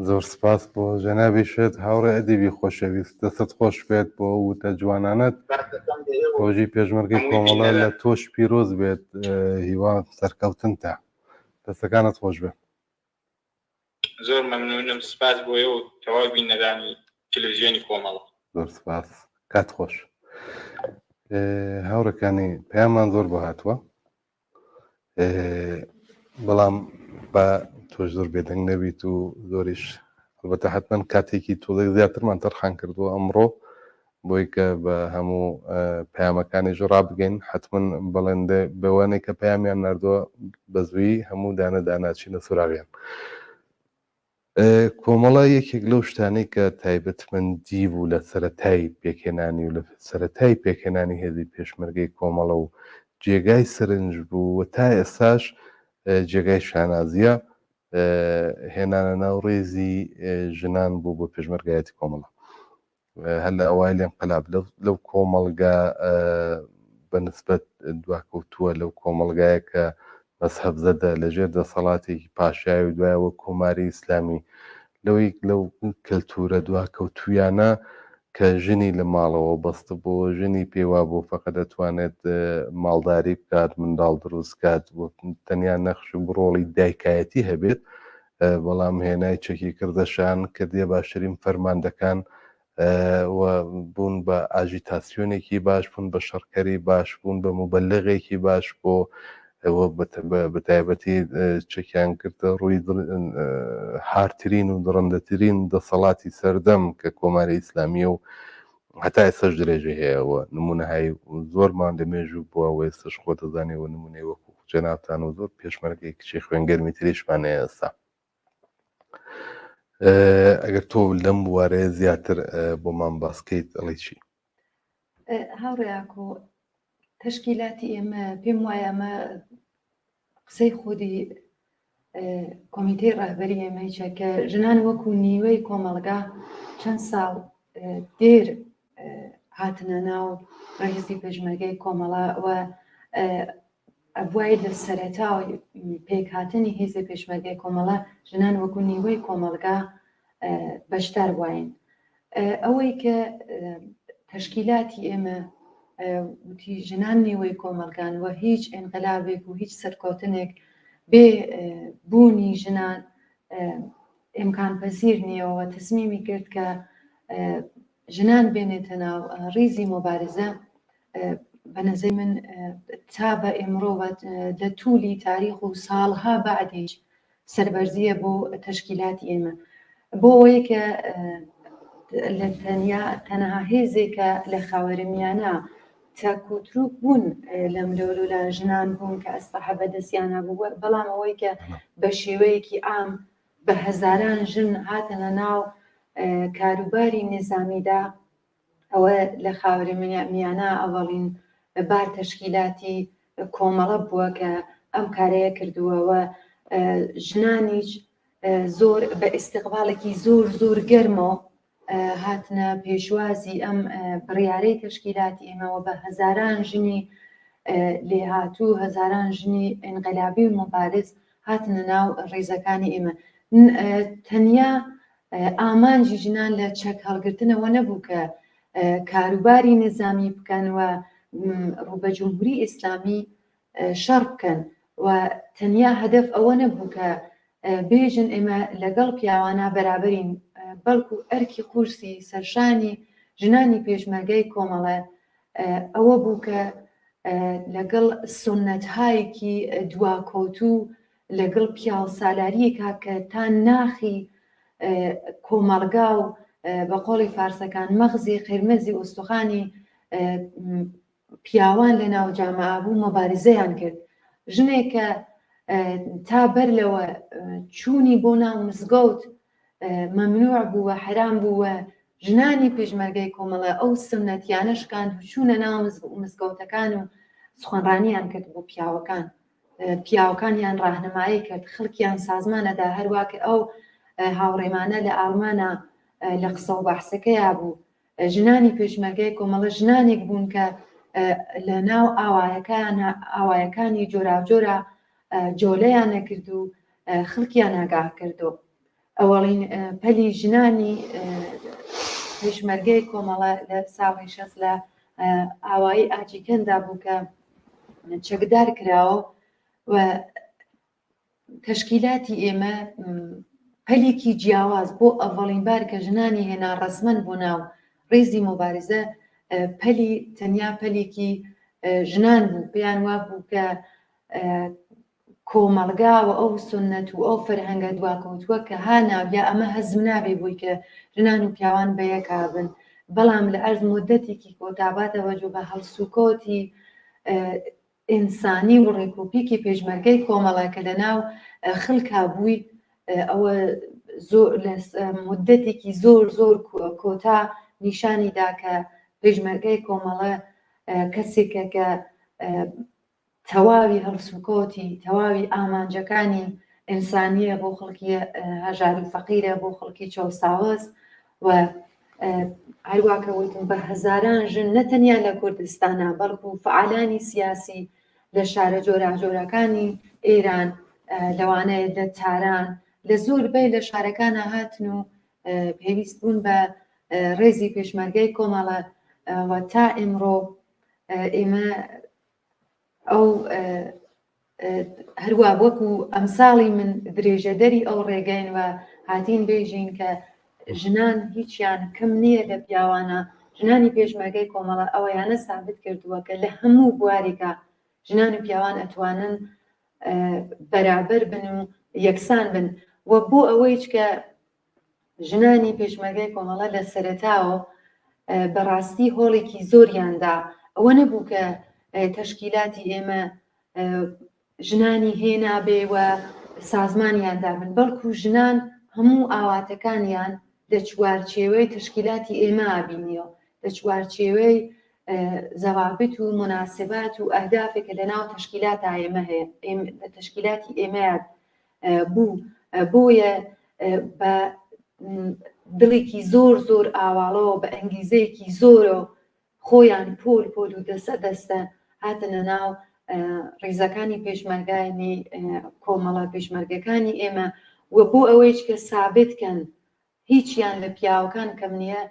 Speaker 2: زۆر سپاس بۆ جەنابیشت هاوڕێ ئەدیبی خۆشەویست دەست خۆش بێت بۆ وتە جوانانت ڕۆژی پێشمەرگەی کۆمەڵە لە تۆش پیرۆز بێت هیوان سەرکەوتنتە دەستەکانت خۆش بێت.
Speaker 5: زۆر مەمنونم سپاس بۆیە و تەواو بینەرانی تەلەڤیزیۆنی کۆمەڵە.
Speaker 2: زۆر سپاس کات خۆش. هاوڕەکانی پەیامان زۆر بۆ هاتووە بەڵام بە تۆش زۆر بێدەنگ نەبیت و زۆریش البەتە حتمەن کاتێکی تۆڵێک زیاترمان تەرخان کردووە ئەمڕۆ بۆی کە بە هەموو پەیامەکانیش ڕابگەین حتمەن بەڵێندە بەوانەی کە پەیامیان نردووە بە زووی هەموو دانە داناچینە سوراغیان. کۆمەڵە یەکێک لەو شتانەی کە تایبەتمەندی بوو لە سەرەتای پێکهێنانی و لە سەرەتای پێکهێنانی هێزی پێشمەرگەی کۆمەڵە و جێگای سەرنج بوو و تا ئێستاش جێگای شانازیە هێنانە ناو ڕێزی ژنان بوو بۆ پێشمەرگایەتی کۆمەڵە. هەر لە ئەوای لێم قەلاب لەو کۆمەڵگا بەنسبەت دواکەوتووە لەو کۆمەڵگایە کە مەزهەب زەدە لەژێر دەسەڵاتێکی پاشایی و دوایەوە کۆماری ئیسلامی لەو کەلتورە دواکەوتویانە کە ژنی لە ماڵەوە بەستە بۆ ژنی پێوا بۆ فەقەت دەتوانێت ماڵداری بکات منداڵ دروست کات بۆ تەنیا نەخش و بڕۆڵی دایکایەتی هەبێت بەڵام هێنای چەکی کردەشان کە دێ باشترین فەرماندەکان بوون بە ئاژیتاسیۆنێکی باش بوون بە شەڕکەری باش بوون بە موبەلغێکی باش بۆ ئەوە بەتایبەتی چەکیان کردە ڕووی هارترین و دڕندەترین دەسەڵاتی سەردەم کە کۆماری ئیسلامیە و هەتا ئێستاش درێژە هەیەەوە نمونەهای زۆرمان لەمێژوو بووە و ئێستش خۆ دەزانێەوە نمونەی وەکو جەنابتان و زۆر پێشمەرگەی کچی خوێنگەرمی تریشمانەیە ئێستا. ئەگەر تۆ لەم بوارەیە زیاتر بۆمان باسکەیت ئەڵێ چی؟
Speaker 1: هاوڕێیاکۆ تەشکیلاتی ئێمە پێم وایە ئەمە قسەی خودی کۆمیتەی ڕەهبەری ئێمەیە کە ژنان وەکو نیوەی کۆمەڵگا چەند ساڵ دێر هاتنە ناو ڕێزی پێشمەرگەی کۆمەڵە و ئەبوای لە سەرەتاوە پێکهاتنی هێزی پێشمەرگەی کۆمەڵە ژنان وەکو نیوەی کۆمەڵگا بەشدار بووین. ئەوەی کە تەشکیلاتی ئێمە وتی ژنان نیوەی کۆمەلگان و هیچ ئینقلابێک و هیچ سەرکەوتنێک بێ بوونی ژنان ئیمکان پەزیر نییەوە تەسمیمی کرد کە ژنان بێنێتە ناو ڕیزی مۆبارزە. بە نەزەی من تا بە ئێمڕۆ لە توولی تاریخ و ساڵها بەعدیش سەربەرزیە بۆ تەشکیلاتی ئێمە بۆ ئەوەیە کە لە تەنها هێزێکە لە خاوەرمیانە تاکوتروک بوون لەم لەولولا ژنان بوون کە ئەستەحە بەدەستیانە بوو بەڵام ئەوەی کە بە شێوەیەکی ئام بە هەزاران ژن هاتنە ناو کاروباری نظامیدا ئەوە لە خاوەرمیانە ئەوەڵین بار تەشکیلاتی کۆمەڵە بووە کە ئەم کارەیە کردووەوە ژنانیش زۆر بە ئیستیقبالێکی زۆر گەرمەوە هاتنە پێشوازی ئەم بڕیارەی تەشکیلاتی ئێمەوە بە هەزاران ژنی لێهاتوو هەزاران ژنی ئینقلابی و مبارز هاتنە ناو ڕێزەکانی ئێمە تەنیا ئامانجی ژنان لە چەک هەڵگرتنەوە نەبوو کە کاروباری نظامی بکەنەوە ڕوبە جمهوری ئیسلامی شەڕ بکەن و تەنیا هەدەف ئەوە نەبوو کە بێژن ئێمە لەگەڵ پیاوانە بەرابەرین بەڵکو ئەرکی قورسی سەرشانی ژنانی پێشمەرگەی کۆمەڵە ئەوە بوو کە لەگەڵ سنەتهایەکی دواکۆتوو لەگەڵ پیاو سالاریەکە کە تا ناخی کۆمەڵگا و بە قۆڵی فارسەکان مەغزی قرمەزی ئۆستوخانی پیاوان لە ناو جامعە بوو مەبارزەیان کرد ژنێکە تا بەر لەوە چوونی بۆ ناو مزگەوت مەمنوع بووە حرام بووە ژنانی پێشمەرگەی کۆمەڵە ئەو سنەتیانەشکان چوونە ناو مزگەوتەکان و سخۆنڕانیان کرد بۆ پیاوەکانیان ڕاهنمایی کرد خەڵکیان سازمانەدا هەروواکە ئەو هاوڕێمانە لە ئاڵمانە لە قسە و بەحسەکەیا بوو ژنانی پێشمەرگەی کۆمەڵە ژنانێک بوون کە لە ناو ئاوایەکانی جۆراوجۆرە جۆلەیان نەکرد و خەڵکیان ئاگاه کردو ئەوەڵین پەلی ژنانی پێشمەرگەی کۆمەڵە لە ساڵی 60 لە ئاوایی ئاجیکەندا بوو کە چەکدار کراوە و تەشکیلاتی ئێمە پەلێکی جیاواز بۆ ئەڤڵین بار کە ژنانی هێنا ڕەسمەند بۆ ناو ڕێزی مۆبارزە پەلی تەنیا پەلێکی ژنان بوو پێیان وا بوو کە کۆمەڵگا و ئەو سنەت و ئەو فەرهەنگە دواکەوتووە کە هاناویا ئەمە هەزم نابێ بووی کە ژنان و پیاوان بەیەکا بن بەڵام لە ئەرز مدەتێکی کۆتاباتە وەجو بە هەڵسوکۆتی ئینسانی و ڕێکوپێکی پێشمەرگەی کۆمەڵە کە لە ناو خەڵکا بووی ئەوە مدەتێکی زۆر کۆتا نیشانیدا کە پێشمەرگەی کۆمەڵە کەسێکە کە تەواوی هەڵسوکۆتی تەواوی ئامانجەکانی ئینسانیە بۆ خەڵکی هەژار و فەقیرە بۆ خەڵکی چاوساوەس و هەروواکە وتم بە هەزاران ژن نەتەنیا لە کوردستانە بەڵکو فعالانی سیاسی لە شارە جۆراجۆرەکانی ئێران لەوانەیە لە تاران لە زۆربەی لە شارەکانە هاتن و پێویست بوون بە ڕێزی پێشمەرگەی کۆمەڵە و تا ئێمڕۆ ئێمە ئەو هەروە وەکو ئەمساڵی من درێژەدەری ئەو ڕێگەین و هاتین بێژین کە ژنان هیچیان کەم نییە لە پیاوانە ژنانی پێشمەرگەی کۆمەڵە ئەوەیانە سابت کردووە کە لە هەموو بوارێکە ژنان و پیاوان ئەتوانن بەرابەر بن و یەکسان بن و بۆ ئەوەیش کە ژنانی پێشمەرگەی کۆمەڵە لە سەرەتاوە بەڕاستی هۆڵێکی زۆریاندا ئەوە نەبوو کە تەشکیلاتی ئێمە ژنانی هێنابێ و سازمانیاندا بن بەڵکو ژنان هەموو ئاواتەکانیان لە چوارچێوەی تەشکیلاتی ئێمە ئابینیەوە لە چوارچێوەی زەوابت و مناسبات و ئەهدافێکە لە ناو تەشکیلاتە ئێمە هەیە لە تەشکیلاتی ئێمەیان بوو بۆیە بە دڵێکی زۆر ئاواڵەوە بە ئەنگیزەیەکی زۆرە خۆیان پۆل و دەستە هاتنە ناو ڕێزەکانی پێشمەرگانی کۆمەڵە پێشمەرگەکانی ئێمە و بۆ ئەوەیش کە سابتکەن هیچیان لە پیاوەکان کەم نییە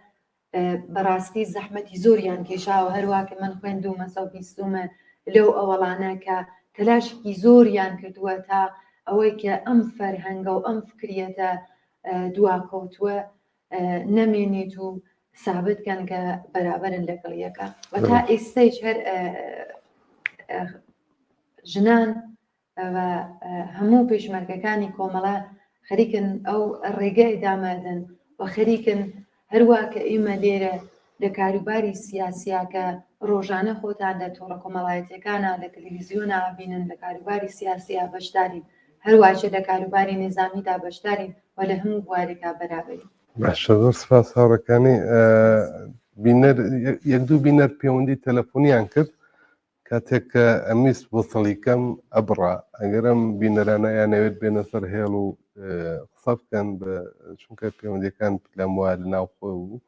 Speaker 1: بەڕاستی زەحمەتی زۆریان کێشاوە هەروواکە من خوێندومە سەو بیستومە لەو ئەوەڵانە کە تەلاشێکی زۆریان کردووە تا ئەوەی کە ئەم فەرهەنگە و ئەم فکریەتە دواکەوتووە نەمێنێت و سابتکەن کە بەرابەرن لەگەڵ یەکە و تا ئێستەیش هەر ژنان و هەموو پێشمەرگەکانی کۆمەڵە خەریکن ئەو ڕێگای دامادن و خەریکن هەروواکە ئێمە لێرە لە کاروباری سیاسیاکە ڕۆژانە خۆتان لە تۆڕە کۆمەڵایەتەکانە لە تەلەڤیزیۆنە بینن لە کاروباری سیاسیا بەشدارین هەروواکە لە کاروباری نێزامیدا بەشدارین و لە هەموو بوارێکا بەرابەرین.
Speaker 2: باشە زۆر سپاس هاوڕەکانی یەک دوو بینەر پەیوەندی تەلەفۆنیان کرد کاتێک کە ئەمیست بۆ سەڵیکەم ئەبڕا ئەگەرم بینەرانە یانەوێت بێنە سەر هێڵ و قسە بکەن چونکە پەیوەندیەکان لەم وایە لەناوخۆی و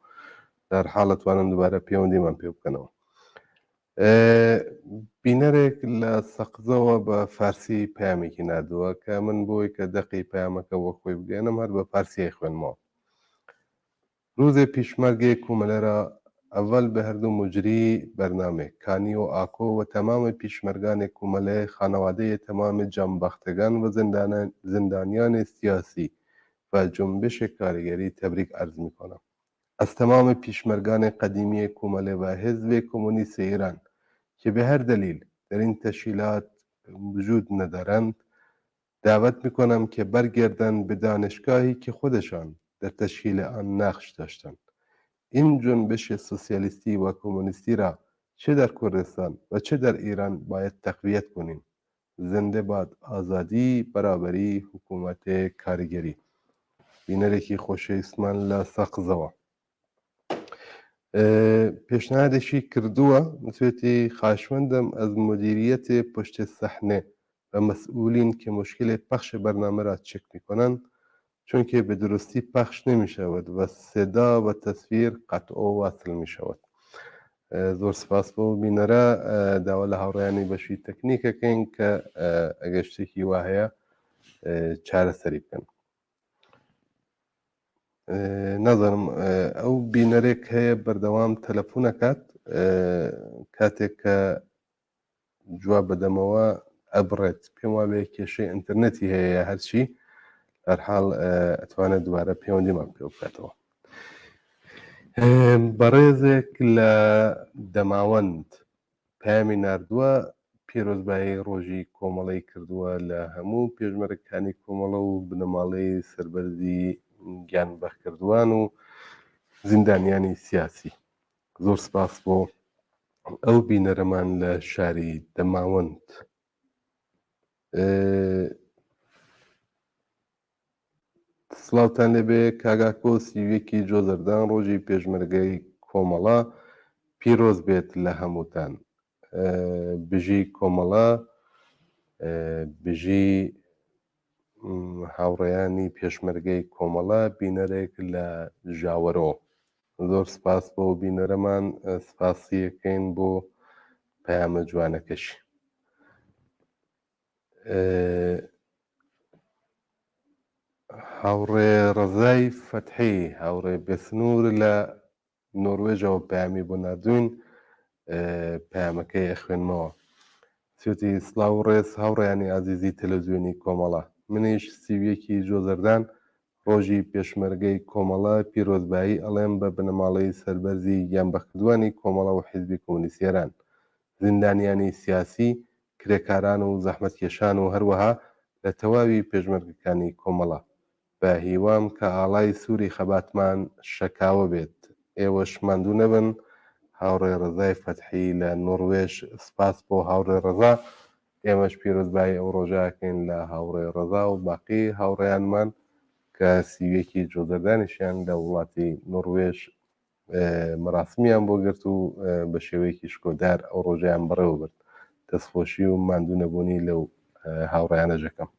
Speaker 2: در حاڵە توانن دووبارە پەیوەندیمان پێ بکەنەوە. بینەرێک لە سەقزەوە بە فارسی پەیامێکی نردووە کە من بۆی کە دەقی پەیامەکە بۆ خۆی بگەێنم هەر بە فارسیەی خوێنمەوە. روزê pîşmergê Komelera evel bi herdû mucrî bername kanî û ako ve temamê pîşmerganê Komelê xanewadeyê temamê canbextegan ve zindanyanê siyasî ve cunbişê karîgerî tebrik erz mikonam. Ez temamê pîşmerganê qedîmiyê Komelê ve Hizbê Komûnîstê Îran ki bi her delîl derîn teşîlat vücud nedarand davet mikonam ki bergerdin bi danişgahî ki xwedeşan در تشکیل آن نقش داشتند. این جنبش سوسیالیستی و کمونیستی را چه در کردستان و چه در ایران باید تقویت کنیم. زنده باد آزادی، برابری، حکومت کارگری. بینەرێکی خۆشەویستمان لە سەقزەوە. پێشنهادێکی کردووە وتێتی خاشمەندم ئەز مدیریەتê پشتê سەحنê و مسئولین که مشکل پخش برنامه را چک میکنند چونکه به درستی پخش نمی شود و صدا و تصویر قطع و وصل می شود. زۆر سپاس بۆ بینەرە داوا لە هاوڕێیانی بەشی تەکنیکەکەین کە ئەگەر شتێکی وا هەیە چارەسەری بکەن. نازانم ئەو بینەرێک هەیە بەردەوام تەلەفۆنەکات کاتێک کە جواب بدەمەوە ئەبڕێت پێم وابێ کێشەی ئینتەرنێتی هەیە هەرچی هەرحاڵ ئەتوانێت دووبارە پەیوەندیمان پێ بکاتەوە. بەڕێزێک لە دەماوەند پەیامی نردووە پیرۆزبایی ڕۆژی کۆمەڵەی کردووە لە هەموو پێشمەرگەکانی کۆمەڵە و بنەماڵەی سەربەرزی گیانبەخکردووان و زیندانیانی سیاسی. زۆر سپاس بۆ ئەو بینەرەمان لە شاری دەماوەند. سڵاوتان لەبێ کاگاکۆ سیوێکی جۆزەردان ڕۆژی پێشمەرگەی کۆمەڵە پیرۆز بێت لە هەمووتان. بژی کۆمەڵە بژی هاوڕێیانی پێشمەرگەی کۆمەڵە بینەرێک لە ژاوەرۆ. زۆر سپاس بۆ بینەرەمان سپاسیەکەین بۆ پەیامە جوانەکەشی. هاوڕێ ڕەزای فەتحی هاوڕێ بێسنوور لە نۆروێژەوە پەیامی بۆ نردوین پەیامەکەی ئەخوێنمەوە. سوێتی سڵاو ڕێز هاوڕێیانی عەزیزی تەلەڤیزیۆنی کۆمەڵە منیش سیویەکی جۆزەردان ڕۆژی پێشمەرگەی کۆمەڵە پیرۆزبایی ئەڵێم بە بنەماڵەی سەربەرزی گیانبەخکردووانی کۆمەڵە و حیزبی کۆمونیستی ئێران زیندانیانی سیاسی کرێکاران و زەحمەتکێشان و هەروەها لە تەواوی پێشمەرگەکانی کۆمەڵە بە هیوام کە ئاڵای سووری خەباتمان شەکاوە بێت. ئێوەش ماندوو نەبن. هاوڕێ ڕەزای فەتحی لە نۆروێژ. سپاس بۆ هاوڕێ ڕەزا. ئێمەش پیرۆزبایی ئەو ڕۆژاکەین لە هاوڕێ ڕەزا و باقی هاوڕێیانمان کە سیوێکی جۆزەردانیشیان لە وڵاتی نۆروێژ مەراسمیان بۆ گرت و بە شێوەیەکی شکۆدار ئەو ڕۆژیان بەڕێوە برد. دەستخۆشی و ماندوو نەبوونی لەو هاوڕێیانە ژەکەم.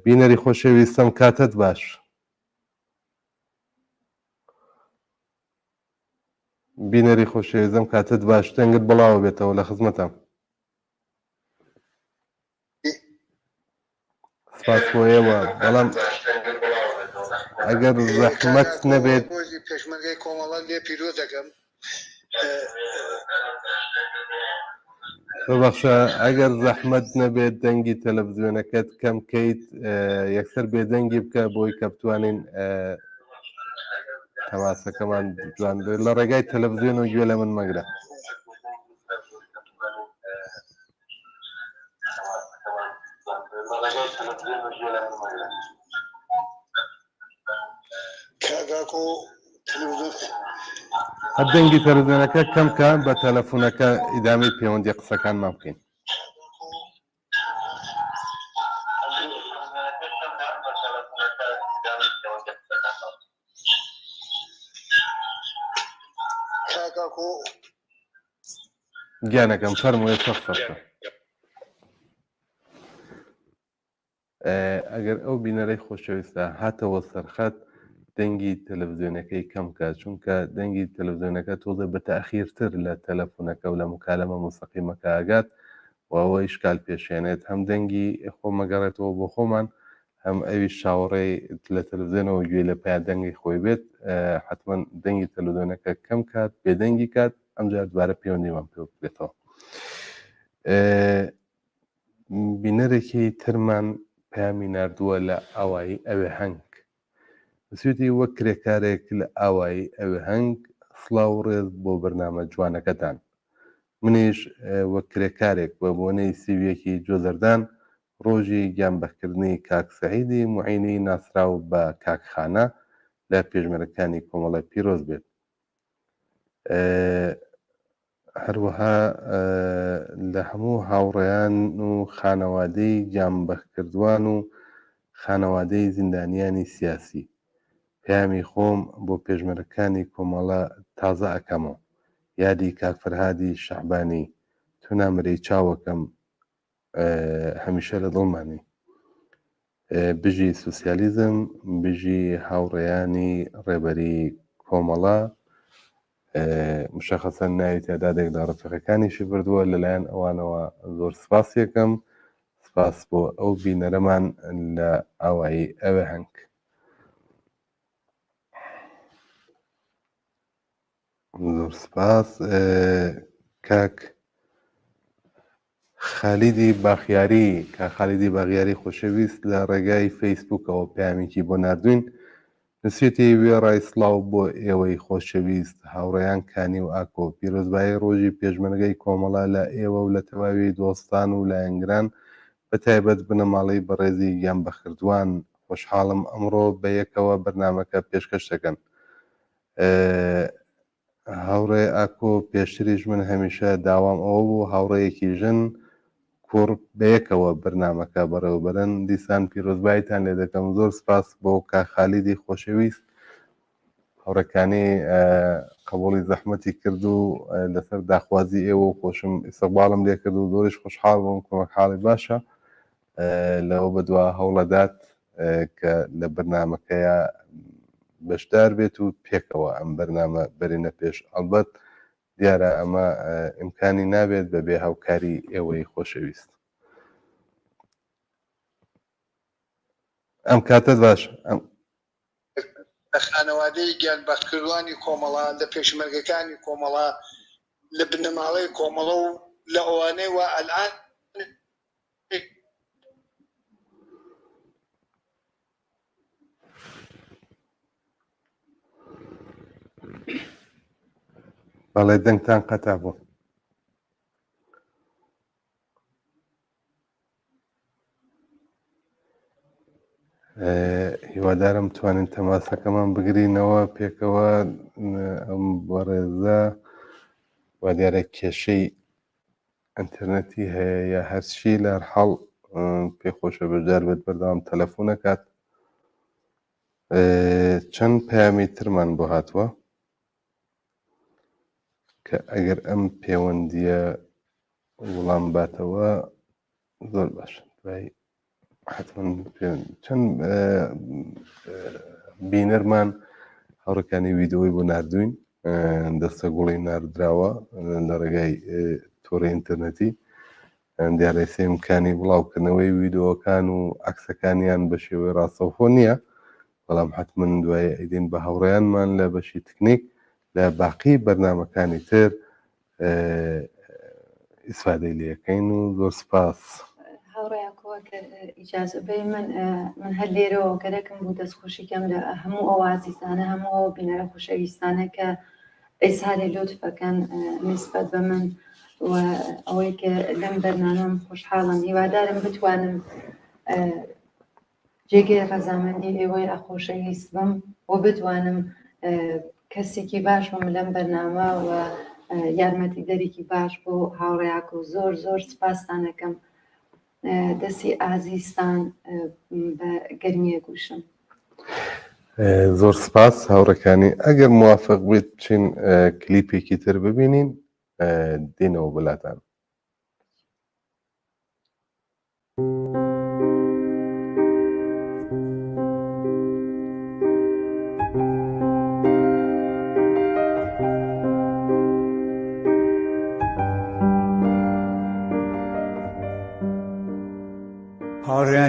Speaker 2: بینەری خۆشەویستم کاتت باش. بینەری خۆشەویستم کاتت باش دەنگت بڵاو بێتەوە لە خزمەتم. سپاس بۆ ئێوە بەڵام ئەگەر زەحمەت نەبێت
Speaker 11: پێشمەرگەی کۆمەڵە لێ پیرۆز دەکەم.
Speaker 2: ببەخشە ئەگەر زەحمەت نەبێت دەنگی تەلەڤیزیۆنەکەت کەم بکەیت یەکسەر بێدەنگی بکە بۆی کە بتوانین تەماسەکەمان جوان بێت لە ڕێگای تەلەڤیزیۆن و گوێ لە من مەگرە. دەنگی تەلەڤیزیۆنەکە کەمکە بە تەلەفۆنەکە ئیدامەی پەیوەندی قسەکانمان بکەین. گیانەکەم فەرموویە سەخت ئەگەر ئەو بینەرەی خۆشەویستە هاتەوە سەرخەت دەنگی تەلەڤیزیۆنەکەی کەم کات چونکە دەنگی تەلەڤیزیۆنەکە تۆزە بە تەئخیرتر لە تەلەفۆنەکە و لە مکالەمە مستەقیمەکە ئاگات و ئەوە ئیشکال پێشێنێت هەم دەنگی خۆمەگەڕێتەوە بۆ خۆمان هەم ئەوی شاوەڕێی لە تەلەڤیزیۆنەوە گوێ لە پیا دەنگی خۆی بێت حتمما دەنگی تەلەڤیزیۆنەکە کەم کات بێدەنگی کات ئەمجار دوارە پەیوەندیمان پێ بکرێتەوە. بینەرێکی ترمان پەیامی ناردووە لە ئاوایی ئەوێ هەنگ سوێتی وەک کرێکارێک لە ئاوایی ئەوێ هەنگ سڵاو ڕێز بۆ بەرنامە جوانەکەتان منیش وەک کرێکارێک بە بۆنەی سیویەکی جۆزەردان ڕۆژی گیانبەخکردنی کاک سەعیدی موعینی ناسراو بە کاکخانە لە پێشمەرەکانی کۆمەڵە پیرۆز بێت. هەروەها لە هەموو هاوڕێیان و خانەوادەی گیانبەخکردوان و خانەوادەی زیندانیانی سیاسی پەیامی خۆم بۆ پێشمەرەکانی کۆمەڵە تازە ئەکەمەوە یادی کاک فەرهادی شەعبانی تۆ نامرەی چاوەکەم هەمیشە لە دڵمانی بژی سوسیالیزم بژی هاوڕێیانی ڕێبەری کۆمەڵە مشەخەسەن ناوی تێدادێک لە ڕەفیقەکانیشی بردووە لەلایەن ئەوانەوە زۆر سپاس یەکەم سپاس بۆ ئەو بینەرەمان لە ئاوایی ئەوێ هەنگ. زۆر سپاس. کاک خالیدی باخیاری کاک خالیدی باغیاری خۆشەویست لە ڕێگای فەیسبووکەوە پەیامێکی بۆ ناردوین نووسێتی وێ ڕای سڵاو بۆ ئێوەی خۆشەویست هاوڕێیان کانی و ئاکۆ پیرۆزبایی ڕۆژی پێشمەرگەی کۆمەڵە لە ئێوە و لە تەواوی دۆستان و لایەنگران بەتایبەت بنەماڵەی بەڕێزی گیانبەخکردووان خۆشحاڵم ئەمڕۆ بە یەکەوە بەرنامەکە پێشکەش دەکەن. هاوڕێ ئاکۆ پێشتریش من هەمیشە داوام ئەوە بوو هاوڕێیەکی ژن کوڕ بەیەکەوە بەرنامەکە بەڕێوەبەرن دیسان پیرۆزبایتان لێ دەکەم. زۆر سپاس بۆ کاک خالیدی خۆشەویست هاوڕێکانی قبوڵی زەحمەتی کرد و لەسەر داخوازی ئێوە و خۆشم ئیستیقباڵم لێ کرد و زۆریش خۆشحاڵ بووم کۆمەک حاڵی باشە لەوە بەدوا هەوڵەدات کە لە بەرنامەکەیە بەشدار بێت و پێکەوە ئەم بەرنامە بەرینە پێش ئەڵبەت دیارە ئەمە ئیمکانی نابێت بەبێ هاوکاری ئێوەی خۆشەویست. ئەم کاتت باش
Speaker 11: لە خانەوادەی گیانبەخکردوانی کۆمەڵە لە پێشمەرگەکانی کۆمەڵە لە بنەماڵەی کۆمەڵە و لە ئەوانەی وە ئەلان
Speaker 2: بەڵێ دەنگتان قەتا بوو. هیوادارم توانین تەماسەکەمان بگرینەوە پێکەوە ئەم بەڕێزە وا دیارە کێشەی ئینتەرنەتی هەیە یا هەرچی لە هەرحاڵ پێخۆشە بەشدار بێت بەردەوام تەلەفۆنەکات. چەند پەیامی ترمان بۆ هاتووە کە ئەگەر ئەم پەیوەندیە وەڵام باتەوە زۆر باش دوای حتمما چەند بینەرمان هەوڕەکانی ویدۆی بۆ ناردوین دەستە گوڵی ناردراوە لە ڕێگای تۆڕی ئینتەرنەتی دیارە سێمکانی بڵاوکردنەوەی ویدۆەکان و عەکسەکانیان بە شێوەی ڕاستەوخۆ نییە بەڵام حتمما دوایە ئەیدین بە هاوڕێیانمان لە بەشی تکنیک لە باقی بەرنامەکانی تر ئیسفادەی لێەکەین و زۆر سپاس.
Speaker 1: هاوڕێیاکۆ کە ئیجازە بەی من هەر لێرەوە گەرەکم بوو دەستخۆشیکەم لە هەموو ئەو عازیزانە هەموو ئەو بینەرە خۆشەویستانە کە ئیسهاری لۆتفەکەن نسبەت بە من و ئەوەی کە لەم بەرنامەم خۆشحاڵم هیوادارم بتوانم جێگەی ڕەزامەندی ئێوەی ئەخۆشەویست بم و بتوانم کەسێکی باش بم لەم بەرنامە و یارمەتی دەرێکی باش بۆ هاوڕێیاکۆ زۆر زۆر سپاستان دەکەم دەستی ئازیزتان بە گەرمیە گوشم.
Speaker 2: زۆر سپاس هاوڕەکانی ئەگەر موافق بیت بچین کلیپێکی تر ببینین دێنەوە بەلاتان.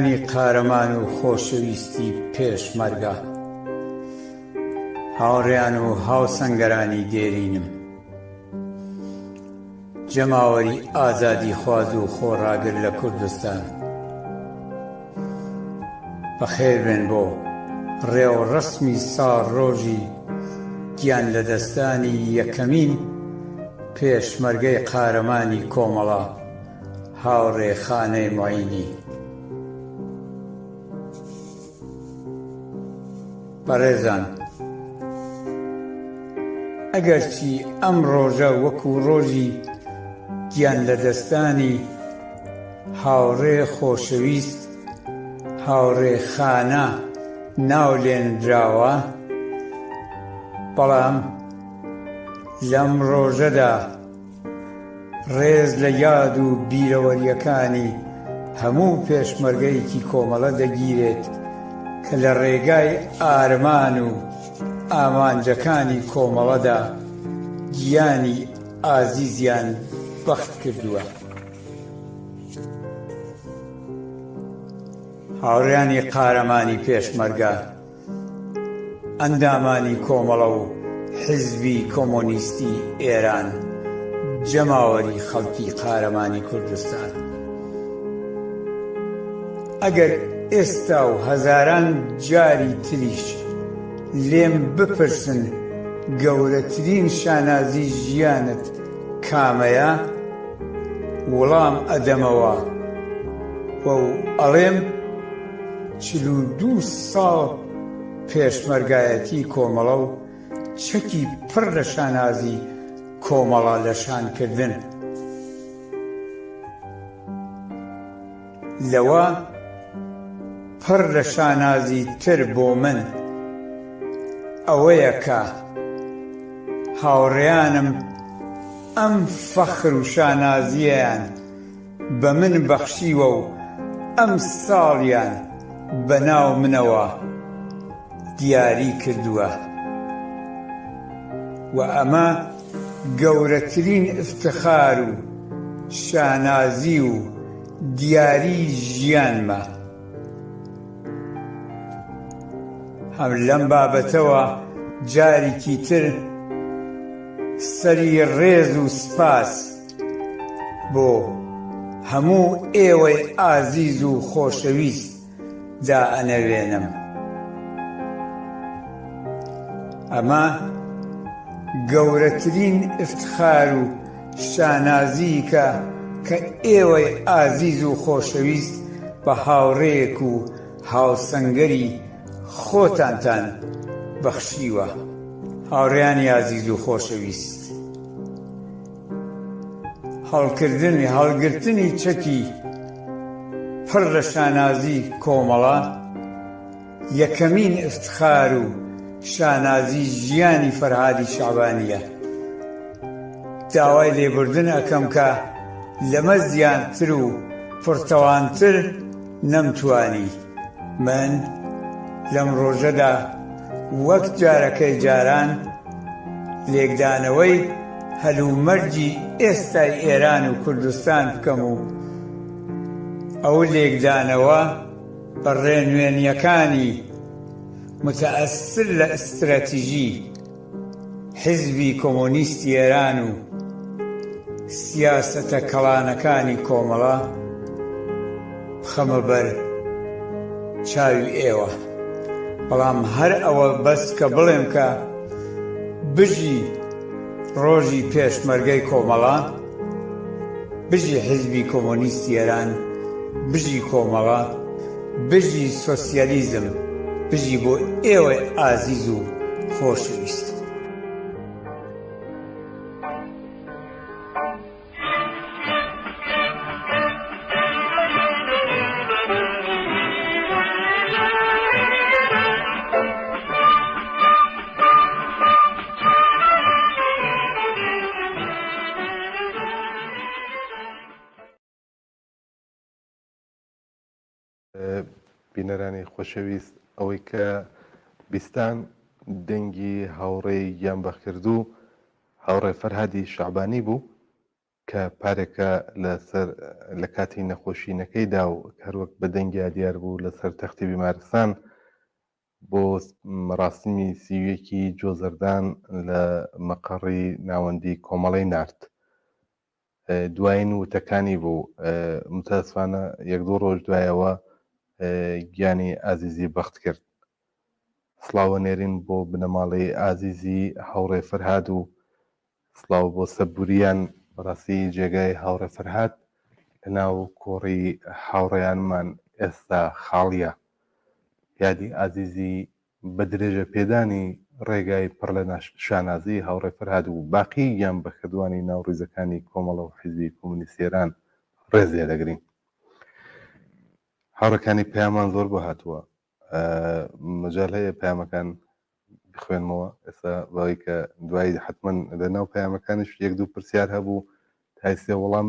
Speaker 12: هاوڕێیانی قارەمان و خۆشەویستی پێشمەرگە، هاوڕێیان و هاوسەنگەرانی دێرینم، جەماوەری ئازادی خواز و خۆڕاگر لە کوردستان، بەخێربێن بۆ ڕێوەڕەسمی ساڵ ڕۆژی گیان لە دەستانی یەکەمین پێشمەرگەی قارەمانی کۆمەڵە هاوڕێ خانەی معینی. بەڕێزان، ئەگەرچی ئەم ڕۆژە وەکو ڕۆژی گیان لە دەستانی هاوڕێ خۆشەویست هاوڕێ خانە ناولێنراوە، بەڵام لەم ڕۆژەدا ڕێز لە یاد و بیرەوەریەکانی هەموو پێشمەرگەیەکی کۆمەڵە دەگیرێت کە لە ڕێگای ئارمان و ئامانجەکانی کۆمەڵەدا گیانی ئازیزیان بەخت کردووە. هاوڕێیانی قارەمانی پێشمەرگە، ئەندامانی کۆمەڵە و حیزبی کۆمۆنیستی ئێران، جەماوەری خەڵکی قارەمانی کوردستان، ئەگەر ئێستا و هەزاران جاری تریش لێم بپرسن گەورەترین شانازی ژیانت کامەیە، وەڵام ئەدەمەوە و ئەڵێم 42 ساڵ پێشمەرگایەتی کۆمەڵە و چەکی پڕ لە شانازی کۆمەڵە لە شانکردن. لەوە پڕ لە شانازی تر بۆ من ئەوەیە کە هاوڕێیانم ئەم فەخر و شانازیەیان بە من بەخشیوە و ئەم ساڵیان بەناو منەوە دیاری کردووە، و ئەمە گەورەترین ئفتخار و شانازی و دیاری ژیانمە. هەم لەم بابەتەوە جارێکی تر سەری ڕێز و سپاس بۆ هەموو ئێوەی ئازیز و خۆشەویست دائەنەوێنم. ئەمە گەورەترین ئفتخار و شانازیکە کە ئێوەی ئازیز و خۆشەویست بە هاوڕێیەک و هاوسەنگەری خۆتانتان بەخشیوە. هاوڕێیانی ئازیز و خۆشەویست، هەڵگرتنی چەکی پڕ لە شانازی کۆمەڵە یەکەمین ئفتخار و شانازی ژیانی فەرهادی شەعبانیە. داوای لێبوردن ئەکەم کە لەمە زیانتر و پڕتەوانتر نەمتوانی. من لەم ڕۆژەدا وەک جارەکەی جاران لێکدانەوەی هەلومەرجی ئێستای ئێران و کوردستان بکەم و ئەو لێکدانەوە بە ڕێنوێنیەکانی متەئەسر لە ئستراتیژی حیزبی کۆمۆنیستی ئێران و سیاسەتە کەڵانەکانی کۆمەڵە بخەمە بەر چاوی ئێوە. بەڵام هەر ئەوە بەس کە بڵێم کە بژی ڕۆژی پێشمەرگەی کۆمەڵە، بژی حیزبی کۆمۆنیستی ئێران، بژی کۆمەڵە، بژی سۆسیالیزم، بژی بۆ ئێوە ئازیز و خۆشەویست.
Speaker 2: بینەرانی خۆشەویست، ئەوەی کە بیستان دەنگی هاوڕێی گیانبەخکردوو هاوڕێ فەرهادی شەعبانی بوو کە پارێکە لە کاتی نەخۆشینەکەیدا و هەروەک بە دەنگیا دیار بوو لەسەر تەختی بیمارستان بۆ مەراسمی سیویەکی جۆزەردان لە مەقەڕی ناوەندی کۆمەڵەی نارد. دوایین وتەکانی بوو متاسفانە یەک دوو ڕۆژ دوایەوە گیانی ئازیزی بەخت کرد. سڵاوە نێرین بۆ بنەماڵی ئازیزی هاوڕێ فەرهاد و سڵاو بۆ سەبووریان بەڕاستی جێگای هاوڕێ فەرهاد لەناو کۆڕی هاوڕێیانمان ئێستا خاڵیە. یادی ئازیزی بە درێژە پێدانی ڕێگای پڕ لە شانازی هاوڕێ فەرهاد و باقی یان بەخردوانی ناوڕیزەکانی کۆمەڵە و حیزبی کۆمونیستێران ڕێزێ دەگرین. هاوڕەکانی پەیامان زۆر بۆ هاتووە. مەجال هەیە پەیامەکان بخوێنمەوە ئێستا بەوەی کە دوایی حتمەن لە ناو پەیامەکانیش یەک دوو پرسیار هەبوو تایسێ وەڵام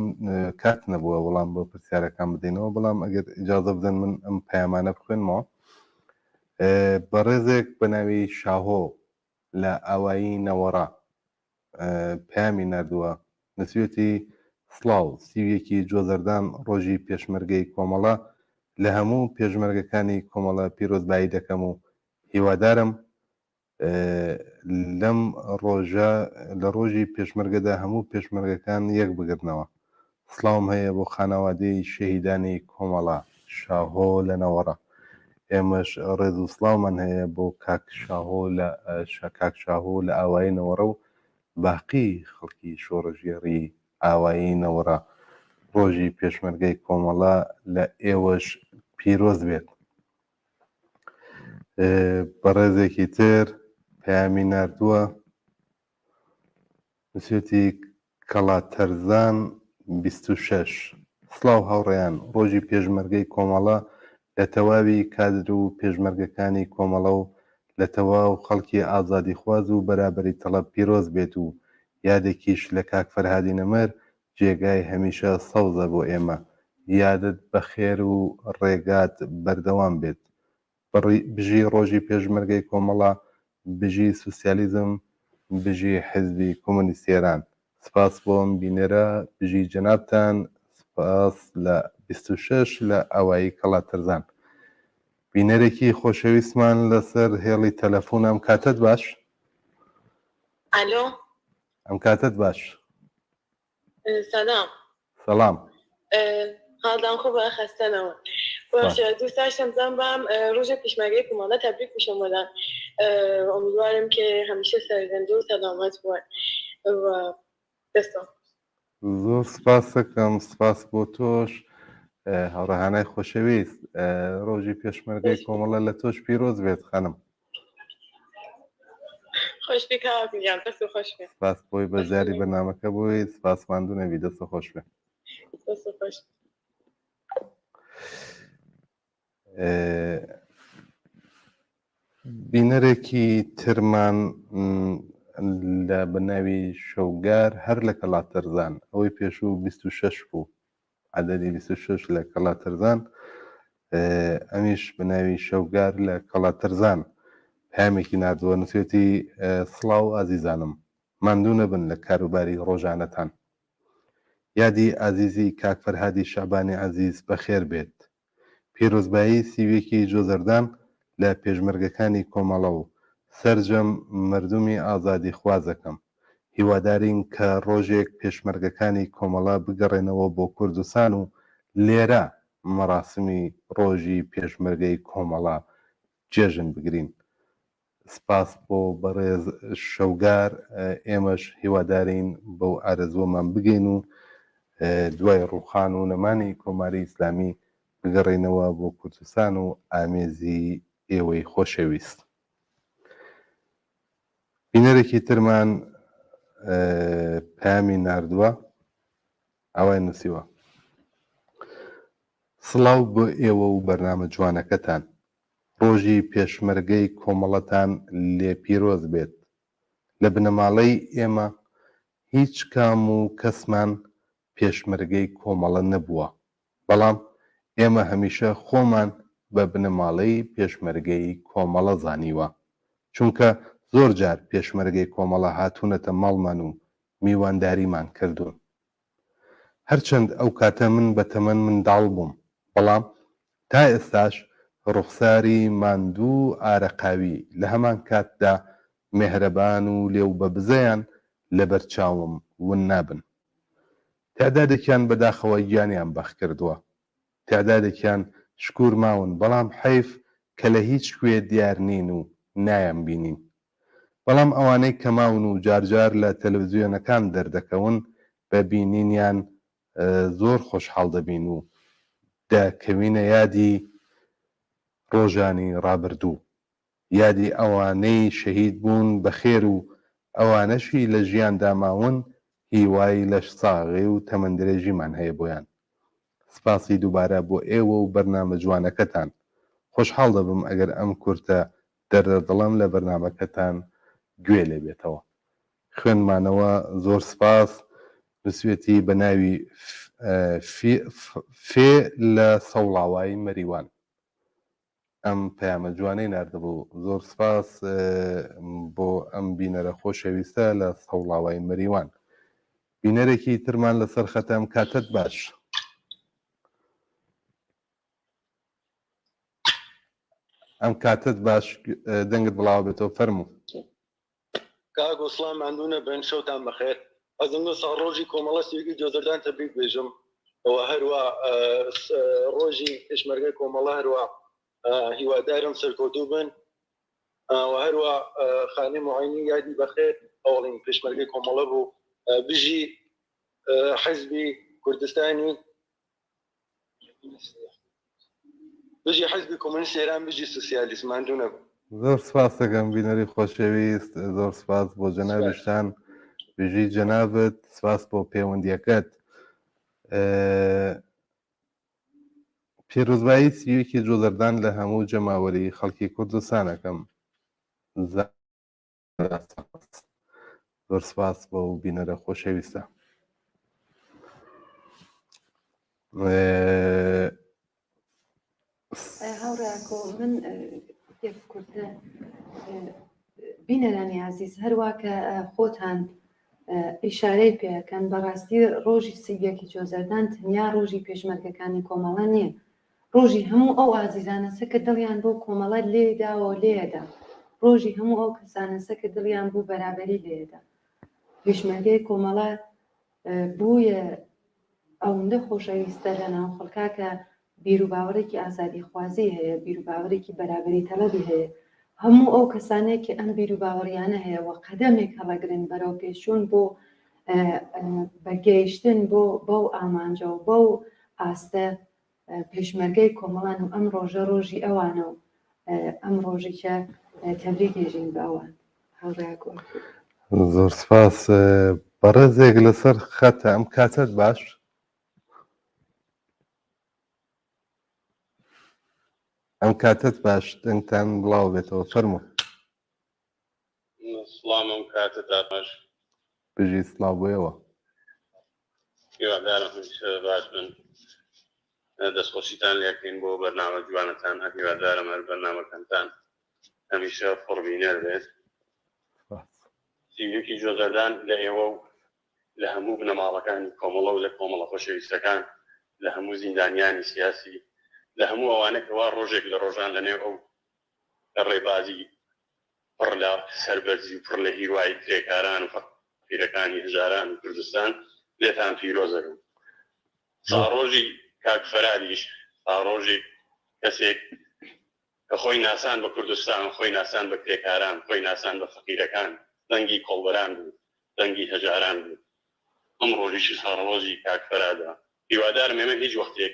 Speaker 2: کات نەبووە وەڵام بۆ پرسیارەکان بدەینەوە، بەڵام ئەگەر ئیجازە بدەن من ئەم پەیامانە بخوێنمەوە. بە ڕێزێک بە ناوی شاهۆ لە ئاوایی نەوەڕا پەیامی نردووە، نسوێتی سڵاو سیویەکی جۆزەردان ڕۆژی پێشمەرگەی کۆمەڵە لە هەموو پێشمەرگەکانی کۆمەڵە پیرۆزبایی دەکەم و هیوادارم لەم ڕۆژە لە ڕۆژی پێشمەرگەدا هەموو پێشمەرگەکان یەک بگرنەوە. سڵاوم هەیە بۆ خانەوادەی شەهیدانی کۆمەڵە شاهۆ لە نەوەڕە. ئێمەش ڕێز و سڵاومان هەیە بۆ کاک شاهۆ لە ئاوایی نەوەڕە و باقی خەڵکی شۆڕەژێڕی ئاوایی نەوەڕە. ڕۆژی پێشمەرگەی کۆمەڵە لە ئێوەش پیرۆز بێت. بە ڕێزێکی تر پەیامی نردووە، نسوێتی کەڵاتەرزان 26 سڵاو هاوڕێیان، ڕۆژی پێشمەرگەی کۆمەڵە لە تەواوی کادر و پێشمەرگەکانی کۆمەڵە و لە تەواو خەڵکی ئازادیخواز و بەرابەری تەڵەب پیرۆز بێت و یادێکیش لە کاک فەرهادی نەمەر جێگای هەمیشە سەوزە بۆ ئێمە. یادت بەخێر و ڕێگات بەردەوام بێت. بژی ڕۆژی پێشمەرگەی کۆمەڵە، بژی سوسیالیزم، بژی حیزبی کۆمونیستێران. سپاس بۆم بینێرە بژی جەنابتان. سپاس لە 26 لە ئاوایی کەڵاتەرزان. بینەرێکی خۆشەویستمان لەسەر هێڵی تەلەفۆنم کاتت باش؟
Speaker 13: ئالۆ
Speaker 2: ئەم کاتت باش.
Speaker 13: سلام.
Speaker 2: سەڵام.
Speaker 13: حاڵدان خوبە خەستەنەوە. باشە دوست داشتم بزنم بام ڕۆژە پێشمەرگەی کۆمەڵە تەبریک بشم وەلان. ئەمیدوارم کە هەمیشە سەرزەندە و سەلامەت بوون. دەستم.
Speaker 2: زۆر سپاس دەکەم. سپاس بۆ تۆش هاوڕەهانای خۆشەویست. ڕۆژی پێشمەرگەی کۆمەڵە لە تۆش پیرۆز بێت خانم.
Speaker 13: خۆش بێ کاکیان، دەست خۆش بێ.
Speaker 2: سپاس بۆی بەزیاری بەرنامەکە بووی. سپاس ماندوونەوی، دەست خۆش بێ.
Speaker 13: دەست خۆش.
Speaker 2: بینەرێکی ترمان لە بەناوی شەوگار هەر لە کەڵاتەرزان، ئەوەی پێشوو 26 بوو، عەدەدی 26 لە کەڵاتەرزان، ئەمیش بەناوی شەوگار لە کەڵاتەرزان پەیامێکی نردووە، نووسێتی سڵاو ئازیزانم، ماندوو نەبن لە کاروباری ڕۆژانەتان. یادی ئازیزی کاک فەرهادی شەعبانی عەزیز بەخێر بێت. پیرۆزبایی سیویەکی جۆزەردان لە پێشمەرگەکانی کۆمەڵە و سەرجەم مردمی ئازادی خوازەکەم. هیوادارین کە ڕۆژێک پێشمەرگەکانی کۆمەڵە بگەڕێنەوە بۆ کوردستان و لێرە مەراسمی ڕۆژی پێشمەرگەی کۆمەڵە جێژن بگرین. سپاس بۆ بەڕێز شەوگار. ئێمەش هیوادارین بەو ئارەزووەمان بگەین و دوای ڕووخان و نەمانی کۆماری ئیسلامی بگەڕێنەوە بۆ کوردستان و ئامێزی ئێوەی خۆشەویست. بینەرێکی ترمان پەیامی نردووە، ئەوای نووسیوە: سڵاو بۆ ئێوە و بەرنامە جوانەکەتان. ڕۆژی پێشمەرگەی کۆمەڵەتان لێ پیرۆز بێت. لە بنەماڵەی ئێمە هیچ کام و کەسمان پێشمەرگەی کۆمەڵە نەبووە، بەڵام ئێمە هەمیشە خۆمان بە بنەماڵەی پێشمەرگەی کۆمەڵە زانیوە، چونکە زۆر جار پێشمەرگەی کۆمەڵە هاتوونەتە ماڵمان و میوانداریمان کردوون. هەرچەند ئەو کاتە من بە تەمەن منداڵ بووم، بەڵام تا ئێستاش ڕوخساری ماندوو ئارەقاوی لە هەمان کاتدا مێهرەبان و لێو بە بزەیان لەبەر چاوم ون نابن. تعدادێکیان بەداخەوە گیانیان بەخ کردووە، تعدادێکیان شکور ماون، بەڵام حەیف کە لە هیچ کوێ دیار نین و نایان بینین. بەڵام ئەوانەی کە ماون و جارجار لە تەلەڤیزیۆنەکان دەردەکەون بە بینینیان زۆر خۆشحاڵ دەبین و دەکەوینە یادی ڕۆژانی ڕابردوو، یادی ئەوانەی شەهید بوون بە خێر و ئەوانەشی لە ژیاندا ماون هیوای لە ساغێ و تەمەندرێژیمان هەیە بۆیان. سپاسی دووبارە بۆ ئێوە و بەرنامە جوانەکەتان. خۆشحاڵ دەبم ئەگەر ئەم کورتە دەردەدڵم لە بەرنامەکەتان گوێ لێ بێتەوە. خوێنمانەوە زۆر سپاس. نووسێتی بە ناوی فێ لە سەوڵاوای مەریوان. ئەم پەیامە جوانەی ناردەبوو. زۆر سپاس بۆ ئەم بینەرە خۆشەویستە لە سەوڵاوای مەریوان. بینەرێکی ترمان لەسەر خەتەم. کاتت باش. ئەم کاتت باش، دەنگت بڵاو بێتەوە، فەرموو.
Speaker 14: کاگۆ سڵام ماندوونە بن، شەوتان بەخێر. ئەزم ساڵ ڕۆژی کۆمەڵە سوێگی جۆزەردان تەبریک بێژم، ئەوە هەروە ڕۆژی پێشمەرگەی کۆمەڵە هەروە هیوادارم سەرکەوتوو بن، و هەروە خانەی معاینی یادی بەخێر ئەوڵین پێشمەرگەی کۆمەڵە بوو بژی حەزبی کوردستانی، بژی حەزبی کۆمونیست ئێران، بژی سوسیالیست. ماندوونە بوو.
Speaker 2: زۆر سپاس دەکەم بینەری خۆشەویست. زۆر سپاس بۆ جەنابیشتان، بژی جەنابەت، سپاس بۆ پەیوەندیەکەت. پیرۆزبایی سیوێکی جۆزەردان لە هەموو جەماوەری خەڵکی کوردستانەکەم. زۆر سپاس بۆ بینەرە خۆشەویستە.
Speaker 1: هاوڕێکۆ من تێک کورتە بینەرانی عزیز، هەروە کە خۆتان ئیشارەی پێەکەن، بەڕاستی ڕۆژی سیویەکی جۆزەردان تەنیا ڕۆژی پێشمەرگەکانی کۆمەڵە نییە، ڕۆژی هەموو ئەو ئازیزانەسە کە دڵیان بۆ کۆمەڵە لێداوە لێدا، ڕۆژی هەموو ئەو کەسانەسە کە دڵیان بوو بەرابەری لێدا. پێشمەرگەی کۆمەڵە بوویە ئەوەندە خۆشەویستە لە ناو خەڵکا کە بیر و باوەڕێکی ئازادی خوازی هەیە، بیر و باوەڕێکی بەرابەری تەلەبی هەیە. هەموو ئەو کەسانێک کە ئەم بیر و باوەڕیانە هەیە و قەدەمێک هەڵەگرن بەرەو پێشوون بۆ بەگەیشتن بۆ ئامانجە و بەو ئاستە پێشمەرگەی کۆمەڵان و ئەم ڕۆژە ڕۆژی ئەوانە و ئەم ڕۆژێکە تەبریکێژین بە ئەوان. هەوڕێکۆ
Speaker 2: زۆر سپاس. بەڕێزێک لەسەر خەتە. ئەم کاتت باش. ئەم کاتت باش، دەنگتان بڵاو بێتەوە، فەرموو.
Speaker 15: سڵام، ئەم کاتتان باش.
Speaker 2: بژی سڵاو بۆیەوە.
Speaker 15: هیوادارم هەمیشە باش بن، دەستخۆشیتان لێکەین بۆ بەرنامە جوانەتان. هیوادارم هەر بەرنامەکەتان هەمیشە پڕبینەر بێت. سیویەکی جۆزەردان لە ئێوە و لە هەموو بنەماڵەکانی کۆمەڵە و لە کۆمەڵە خۆشەویستەکان، لە هەموو زیندانیانی سیاسی، لە هەموو ئەوانەکەوا ڕۆژێک لە ڕۆژان لەنێو ئەو ڕێبازی پڕ لە سەربەرزی و پڕ لە هیروایی کرێکاران و فەقیرەکانی هەژاران و کوردستان لێتان پیرۆزەکەم. ساڕۆژی کاک فەرادیش، ساڕۆژی کەسێک کە خۆی ناسان بە کوردستان، خۆی ناسان بە کرێکاران، خۆی ناسان بە فەقیرەکان، دەنگی کۆڵبەران بوو، دەنگی هەژاران بوو. ئەم ڕۆژیشی ساڕۆژی کاک فەرادا. هیوادارم ئێمە هیچ وەختێک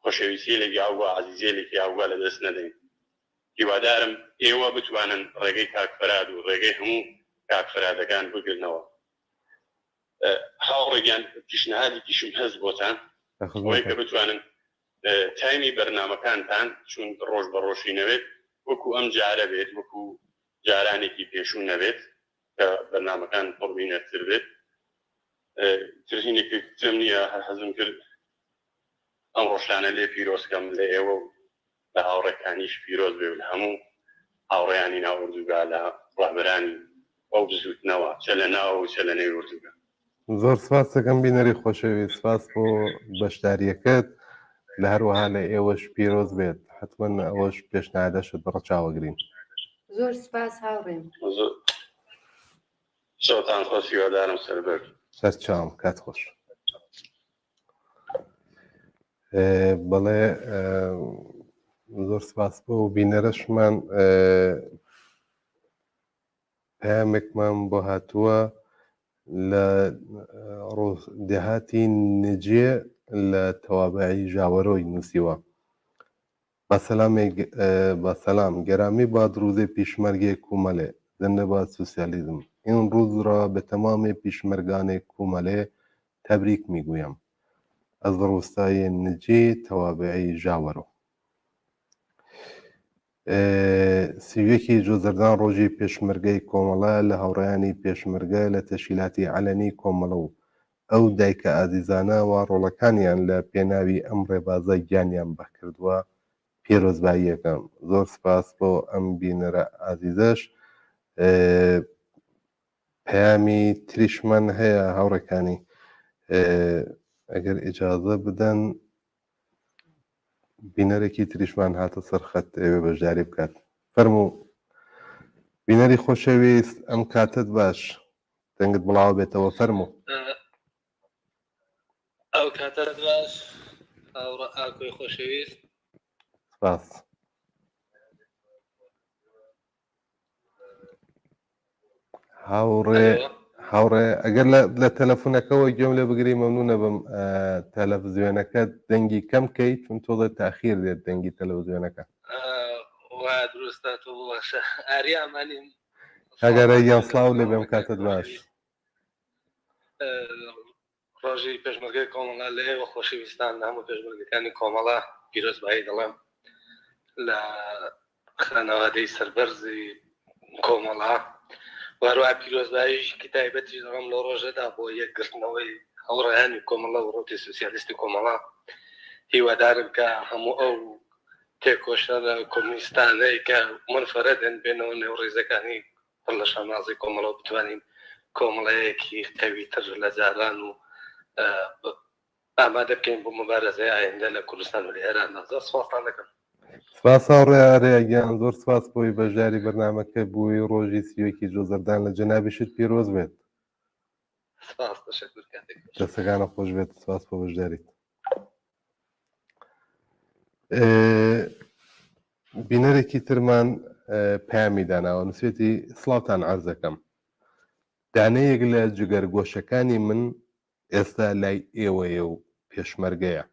Speaker 15: خۆشەویستی لێکی ئاوگا، عەزیزیە لێکی ئاوگا لەدەست نەدەین. هیوادارم ئێوە بتوانن ڕێگەی کاک فەراد و ڕێگەی هەموو کاک فەرادەکان بگرنەوە. هاوڕێگیان پیشنهادێکیشم هەست بۆتان، ئەوەی کە بتوانن تایمی بەرنامەکانتان چون ڕۆژ بە ڕۆژی نەوێت وەکو ئەم جارە بێت، وەکو جارانێکی پێشوو نەبێت کە بەرنامەکان پڕبینەرتر بێت. ترهینێکی ترم نییە، حەزم کرد ئەم ڕۆژانە لێ پیرۆزکەم لە ئێوە و لە هاوڕێکانیش پیرۆز بێ و لە هەموو هاوڕێیانی ناو ئوردوگا، لە ڕاهبەرانی ئەو بزوتنەوە، چە لە ناو و چە لە نێو ئوردوگا.
Speaker 2: زۆر سپاس دەکەم بینەری خۆشەویست، سپاس بۆ بەشداریەکەت لە هەروەها لە ئێوەش پیرۆز بێت، حتمەن ئەوەش پێشنهادەشت بڕەچاوەگرین.
Speaker 1: زۆر سپاس هاوڕێم.
Speaker 15: شەوتان خۆش، هیوادارم سەربەر.
Speaker 2: سەرچاوم، کات خۆش. بەڵێ زۆر سپاس بۆ بینەرەشمان. پەیامێکمان بۆ هاتووە لە دێهاتی نجێ لە تەوابەعی ژاوەرۆی نووسیوە. بەسەلام گەرامی باد روزê pêşmergê Komelê zindebad sosyalizm. این روز را به تمام پیشمرگان کومله تبریک میگویم. از روستای نجی توابعی ژاوەرۆ. 31 جۆزەردان ڕۆژی پێشمەرگەی کۆمەڵە لە هاوڕێیانی پێشمەرگە لە تەشکیلاتی عەلەمی کۆمەڵە و ئەو دایکە ئازیزانە و ڕۆڵەکانیان لە پێناوی ئەم ڕێبازە گیانیان بەکردووە پیرۆزباییەکەم. زۆر سپاس بۆ ئەم بینەرە ئازیزەش. پەیامی تریشمان هەیە هاوڕێکانی، ئەگەر ئیجازە بدەن بینەرێکی تریشمان هاتە سەرخەت ئێوێ بەشداری بکات. فەرموو بینەری خۆشەویست، ئەم کاتت باش، دەنگت بڵاو بێتەوە. فەرموو.
Speaker 16: ئەو کاتت باش ئاکۆی خۆشەویست.
Speaker 2: سپاس. هاوڕێ ئەگەر لە تەلەفۆنەکەەوە گوێم لێ بگری مەمنونە بم. تەلەڤیزیۆنەکە دەنگی کەم کەیت چون تۆڵێ تاخیر دێت دەنگی تەلەڤیزیۆنەکە.
Speaker 16: وا دروستە تۆ باشە ئاریامانیم.
Speaker 2: ئەگەرە یان سڵاو لێ بێم کاتت باش.
Speaker 16: ڕۆژی پێشمەرگەی کۆمەڵە لە ئێوە خۆشەویستان لە هەموو پێشمەرگەکانی کۆمەڵە پیرۆزبایی دەڵێم لە خانەوادەی سەربەرزی کۆمەڵە. وهروە پیرۆزباییشی تایبەتی دەڵێم لە ڕۆژەدا بۆ یەکگرتنەوەی هەوڕێیانی کۆمەڵە و ڕۆتی سوسیالیستی کۆمەڵە. هیوادارم کە هەموو ئەو تێکۆشە لە کۆمونیستانەی کە منفەرەدن بێنەوە نێو ڕێزەکانی پڕ لە شانازی کۆمەڵە و بتوانین کۆمەڵەیەکی قەویتر لە جاران و ئامادە بکەین بۆ مبارەزەی ئایندە لە کوردستان و لە ئێراندا. زۆر سوپاسان دەکەم.
Speaker 2: سپاس هاوڕێیان، زۆر سپاس بۆی بەشداری بەرنامەکە بووی. ڕۆژی 31 جۆزەردان لە جەنابیشت پیرۆز بێت.
Speaker 16: سپاس، تەشەکر کاتێک
Speaker 2: دەستەکانە خۆش بێت. سپاس بۆ بەشداریت. بینەرێکی ترمان پەیامی داناوە، نووسێتی سڵاوتان عەرز دەکەم. دانەیەک لە جگەرگۆشەکانی من ئێستا لای ئێوەیە و پێشمەرگەیە.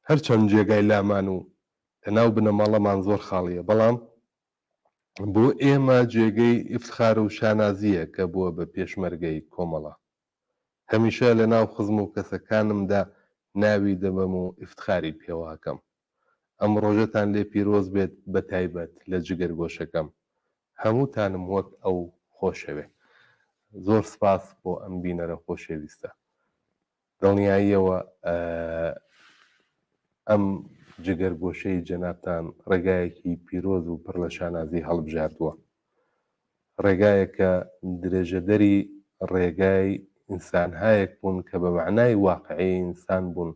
Speaker 2: هەرچەند جێگای لامان و لەناو بنەماڵەمان زۆر خاڵیە، بەڵام بۆ ئێمە جێگەی ئیفتخار و شانازیە کە بووە بە پێشمەرگەی کۆمەڵە. هەمیشە لە ناو خزم و کەسەکانمدا ناوی دەبەم و ئیفتخاری پێواکەم. ئەم ڕۆژەتان لێ پیرۆز بێت بە تایبەت لە جگەرگۆشەکەم. هەمووتانم وەک ئەو خۆشەوێ. زۆر سپاس بۆ ئەم بینەرە خۆشەویستە. دڵنیاییەوە ئەم جگەرگۆشەی جەنابتان ڕێگایەکی پیرۆز و پڕ لە شانازی هەڵبژاردووە. ڕێگایەکە درێژەدەری ڕێگای ئینسانهایەک بوون کە بە معنای واقعی ئینسان بوون،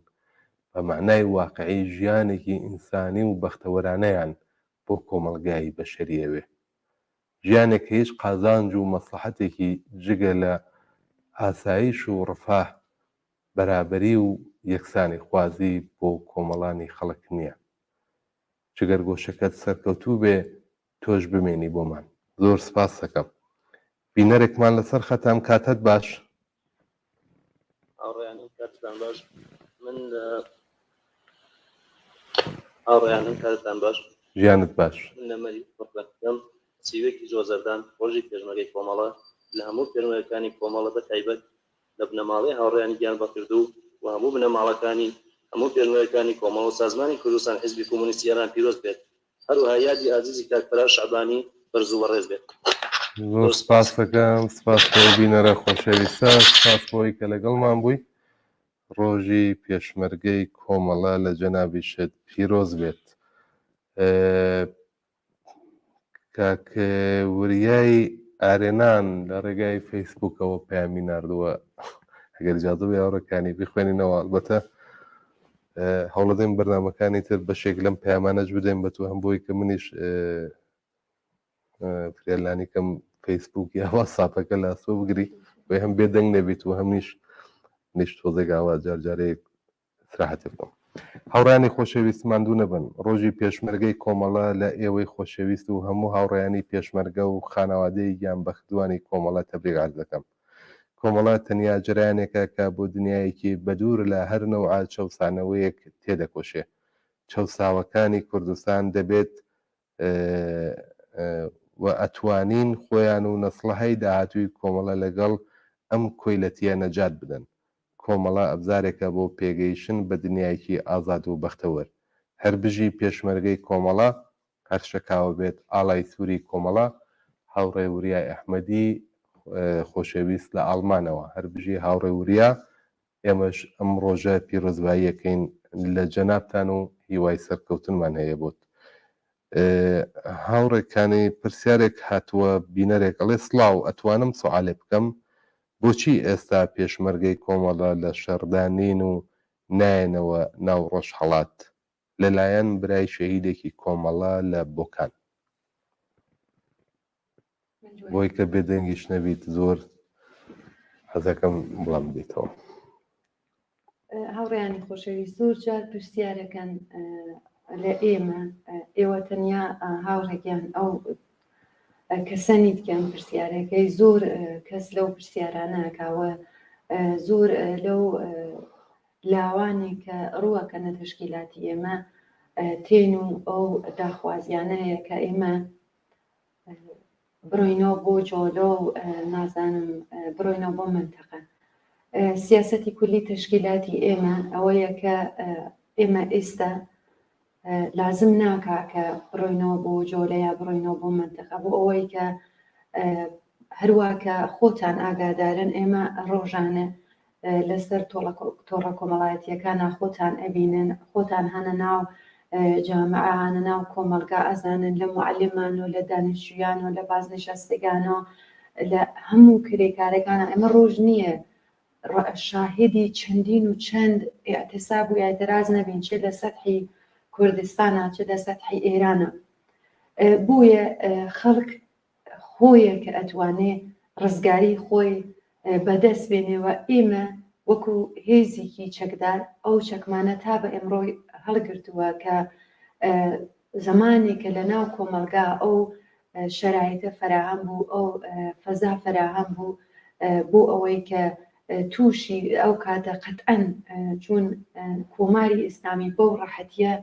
Speaker 2: بە معنای واقعی ژیانێکی ئینسانی و بەختەوەرانەیان بۆ کۆمەڵگای بەشەریەوێ. ژیانێک هیچ قازانج و مەسلحەتێکی جگە لە ئاسایش و ڕفاه، بەرابەری و یەکسانی خوازی بۆ کۆمەڵانی خەڵک نییە. جگەرگۆشەکەت سەرکەوتوو بێ، تۆش بمێنی بۆمان. زۆر سپاس دەکەم. بینەرێکمان لەسەر خەتام، کاتت باش.
Speaker 17: ئاڕێیانم کاتتان باش. من ئاڕێیانم کاتتان باش.
Speaker 2: ژیانت باش.
Speaker 17: من لەمەری پڕەکەم سیوێکی جۆزەردان ڕۆژی پێشمەرگەی کۆمەڵە لە هەموو پێشمەرگەکانی کۆمەڵە بە تایبەت لە بنەماڵەی هاوڕێیانی گیان بەکردو و هەموو بنەماڵەکانی هەموو پێشمەرگەکانی کۆمەڵە و سازمانی کوردستان حیزبی کۆمونیستی ئێران پیرۆز بێت. هەروەها یادی ئازیزی کاکفەرا شەعبانی بەرز و بەڕێز بێت.
Speaker 2: زۆر سپاس دەکەم. سپاس بۆ بینەرە خۆشەویستە، سپاس بۆی کە لەگەڵمان بووی. ڕۆژی پێشمەرگەی کۆمەڵە لە جەنابیشت پیرۆز بێت. کاک وریای ئارێنان لە ڕێگای فەیسبووکەوە پامی نردووە ئەگەر جادە بێ ئەوڕەکانی بخوێنینەوە ئەلبەتە هەوڵەدەین بەرنامەکانی تر بەشێک لەم پەیامانەش بدەین بە تۆ هەم بۆی کە منیش فرێلانی کەم فەیسبووک یا واتساپەکە لە ئەسۆ بگری بۆی هەم بێدەنگ نەبیت و هەم نیش تۆزێک ئاوا جارجارەیەک سراحەتی بکەم. هاوڕانی خۆشەویستمان دوو نەبن، ڕۆژی پێشمەرگەی کۆمەڵە لە ئێوەی خۆشەویست و هەموو هاوڕێیانی پێشمەرگە و خانەوادەی گیانبەختوانی کۆمەڵە تەبریک عەرز دەکەم. کۆمەڵە تەنیا جەرایانێکە کە بۆ دنیایەکی بەدوور لە هەر نەوعە چەوسانەوەیەک تێدەکۆشێ. چەوساوەکانی کوردستان دەبێت و ئەتوانین خۆیان و نەسڵەهەی داهاتووی کۆمەڵە لەگەڵ ئەم کۆیلەتیە نەجات بدەن. کۆمەڵە ئەبزارێکە بۆ پێگەیشتن بە دنیایەکی ئازاد و بەختەوەر. هەر بژی پێشمەرگەی کۆمەڵە هەر شەکاوە بێت ئاڵای سووری کۆمەڵە هاوڕێ وریای ئەحمەدی خۆشەویست لە ئاڵمانەوە. هەر بژی هاوڕێ وریا ئێمەش ئەم ڕۆژە پیرۆزباییەکەین لە جەنابتان و هیوای سەرکەوتنمان هەیە بۆت. هاوڕێکانی پرسیارێک هاتووە بینەرێک ئەڵێ سڵاو ئەتوانم سوالێ بکەم بۆچی ئێستا پێشمەرگەی کۆمەڵە لە شەردانین و نایەنەوە ناو ڕۆژهەڵات لەلایەن برای شەهیدێکی کۆمەڵە لە بۆکان بۆی کە بێدەنگیش نەبیت زۆر حەزەکەم بڵام بدەیتەوە.
Speaker 1: هاوڕێیانی خۆشەویست زۆر جار پرسیارەکەن لە ئێوە تەنیا هاوڕێکیان ئەو کەسەنی دیکەن پرسیارەکەی زۆر کەس لەو پرسیارانەکەوە زۆر لەو لاوانی کە ڕووەکەنە تشکیلاتی ئێمە تێن و ئەو داخوازیانەیە کە ئێمە بڕۆینەوە بۆ جۆلۆ و نازانم بڕۆینەوە بۆ منتەقە. سیاسەتی کولی تشکیلاتی ئێمە ئەوەیە کە ئێمە ئێستا لازم ناکا کە بڕۆینەوە بۆ جۆلە یا بڕۆینەوە بۆ منتەقە بۆ ئەوەی کە هەروواکە خۆتان ئاگادارن ئێمە ڕۆژانە لەسەر تۆڕە کۆمەڵایەتیەکانە خۆتان ئەبینن خۆتان هەنە ناو جامعانە ناو کۆمەلگا ئەزانن لە معلمان و لە دانیشتویان و لە بازنشستگانەوە لە هەموو کرێکارەکانە ئەمە ڕۆژ نییە شاهدی چەندین و چەند ئاعتیساب و ئاعتراز نەبین چێ لە سەتحی کوردستانە چێ لە سەتحی ئێرانە. بۆیە خەڵک خۆیە کە ئەتوانێ ڕزگاری خۆی بەدەست بێنێەوە ئێمە وەکو هێزێکی چەکدار ئەو چەکمانە تا بە ئەمڕۆی هەڵگرتووە کە زمانێکە لە ناو کۆمەلگا ئەو شەرایطە فراهەم بوو ئەو فەزا فراهەم بوو بۆ ئەوەی کە تووشی ئەو کاتە قەتئەن چون کۆماری ئیسلامی بەو ڕەحەتیە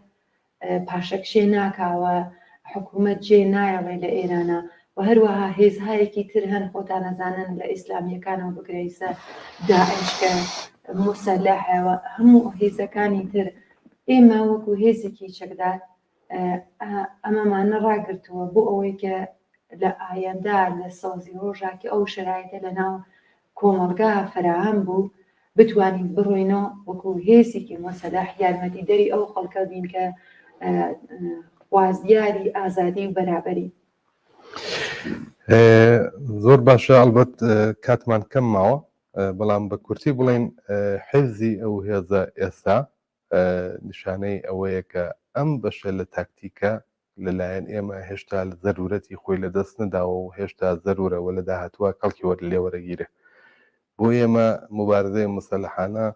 Speaker 1: پاشەکشێ ناکاوە حکوومەت جێ نایەڵێ لە ئێرانە و هەروەها هێزهایەکی تر هەن خۆتان نەزانن لە ئیسلامیەکانەوە بگرەیسە داعشکە موسەلەحەوە هەموو هێزەکانی تر ئێمە وەکو هێزێکی چەکدار ئەمەمانە ڕاگرتووە بۆ ئەوەی کە لە ئایندا لە سەوزی ڕۆژاکی ئەو شرایطە لە ناو کۆمەلگا فراهەم بوو بتوانین بڕۆینەوە وەکو هێزێکی مەسەلەح یارمەتی دەری ئەو خەڵکە بین کە خوازیاری ئازادی و بەرابەری.
Speaker 2: زۆر باشە ئەلبەت کاتمان کەم ماوە بەڵام بە کورتی بڵێن حیزی ئەو هێزە ئێستا نیشانەی ئەوەیە کە ئەم بەشە لە تاکتیکە لەلایەن ئێمە هێشتا زەرورەتی خۆی لە دەست نەداوە و هێشتا زەرورەوە لە داهاتووە کەڵکی وەر لێوەرەگیرە. بۆ ئێمە مبارزەی مەسەلەحانە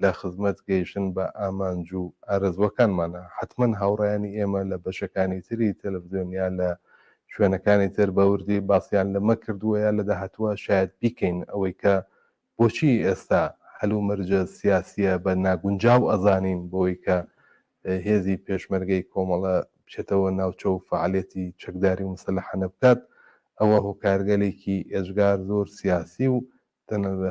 Speaker 2: لە خزمەت گەیشتن بە ئامانج و ئارەزوەکانمانە حتمما هاوڕێیانی ئێمە لە بەشەکانی تری تەلەڤیزیۆنیا لە شوێنەکانی تر بەوردی باسییان لەمە کردووە یا لە داهاتووە شاید بیکەین ئەوەی کە بۆچی ئێستا هەلو مەرجە سیاسیە بە ناگونجاو ئەزانین بۆی کە هێزی پێشمەرگەی کۆمەڵە بچێتەوە ناوچە و فعالێتی چەکداری مەسەلەحانە بکات ئەوە هۆکارگەلێکی ئێژگار زۆر سیاسی و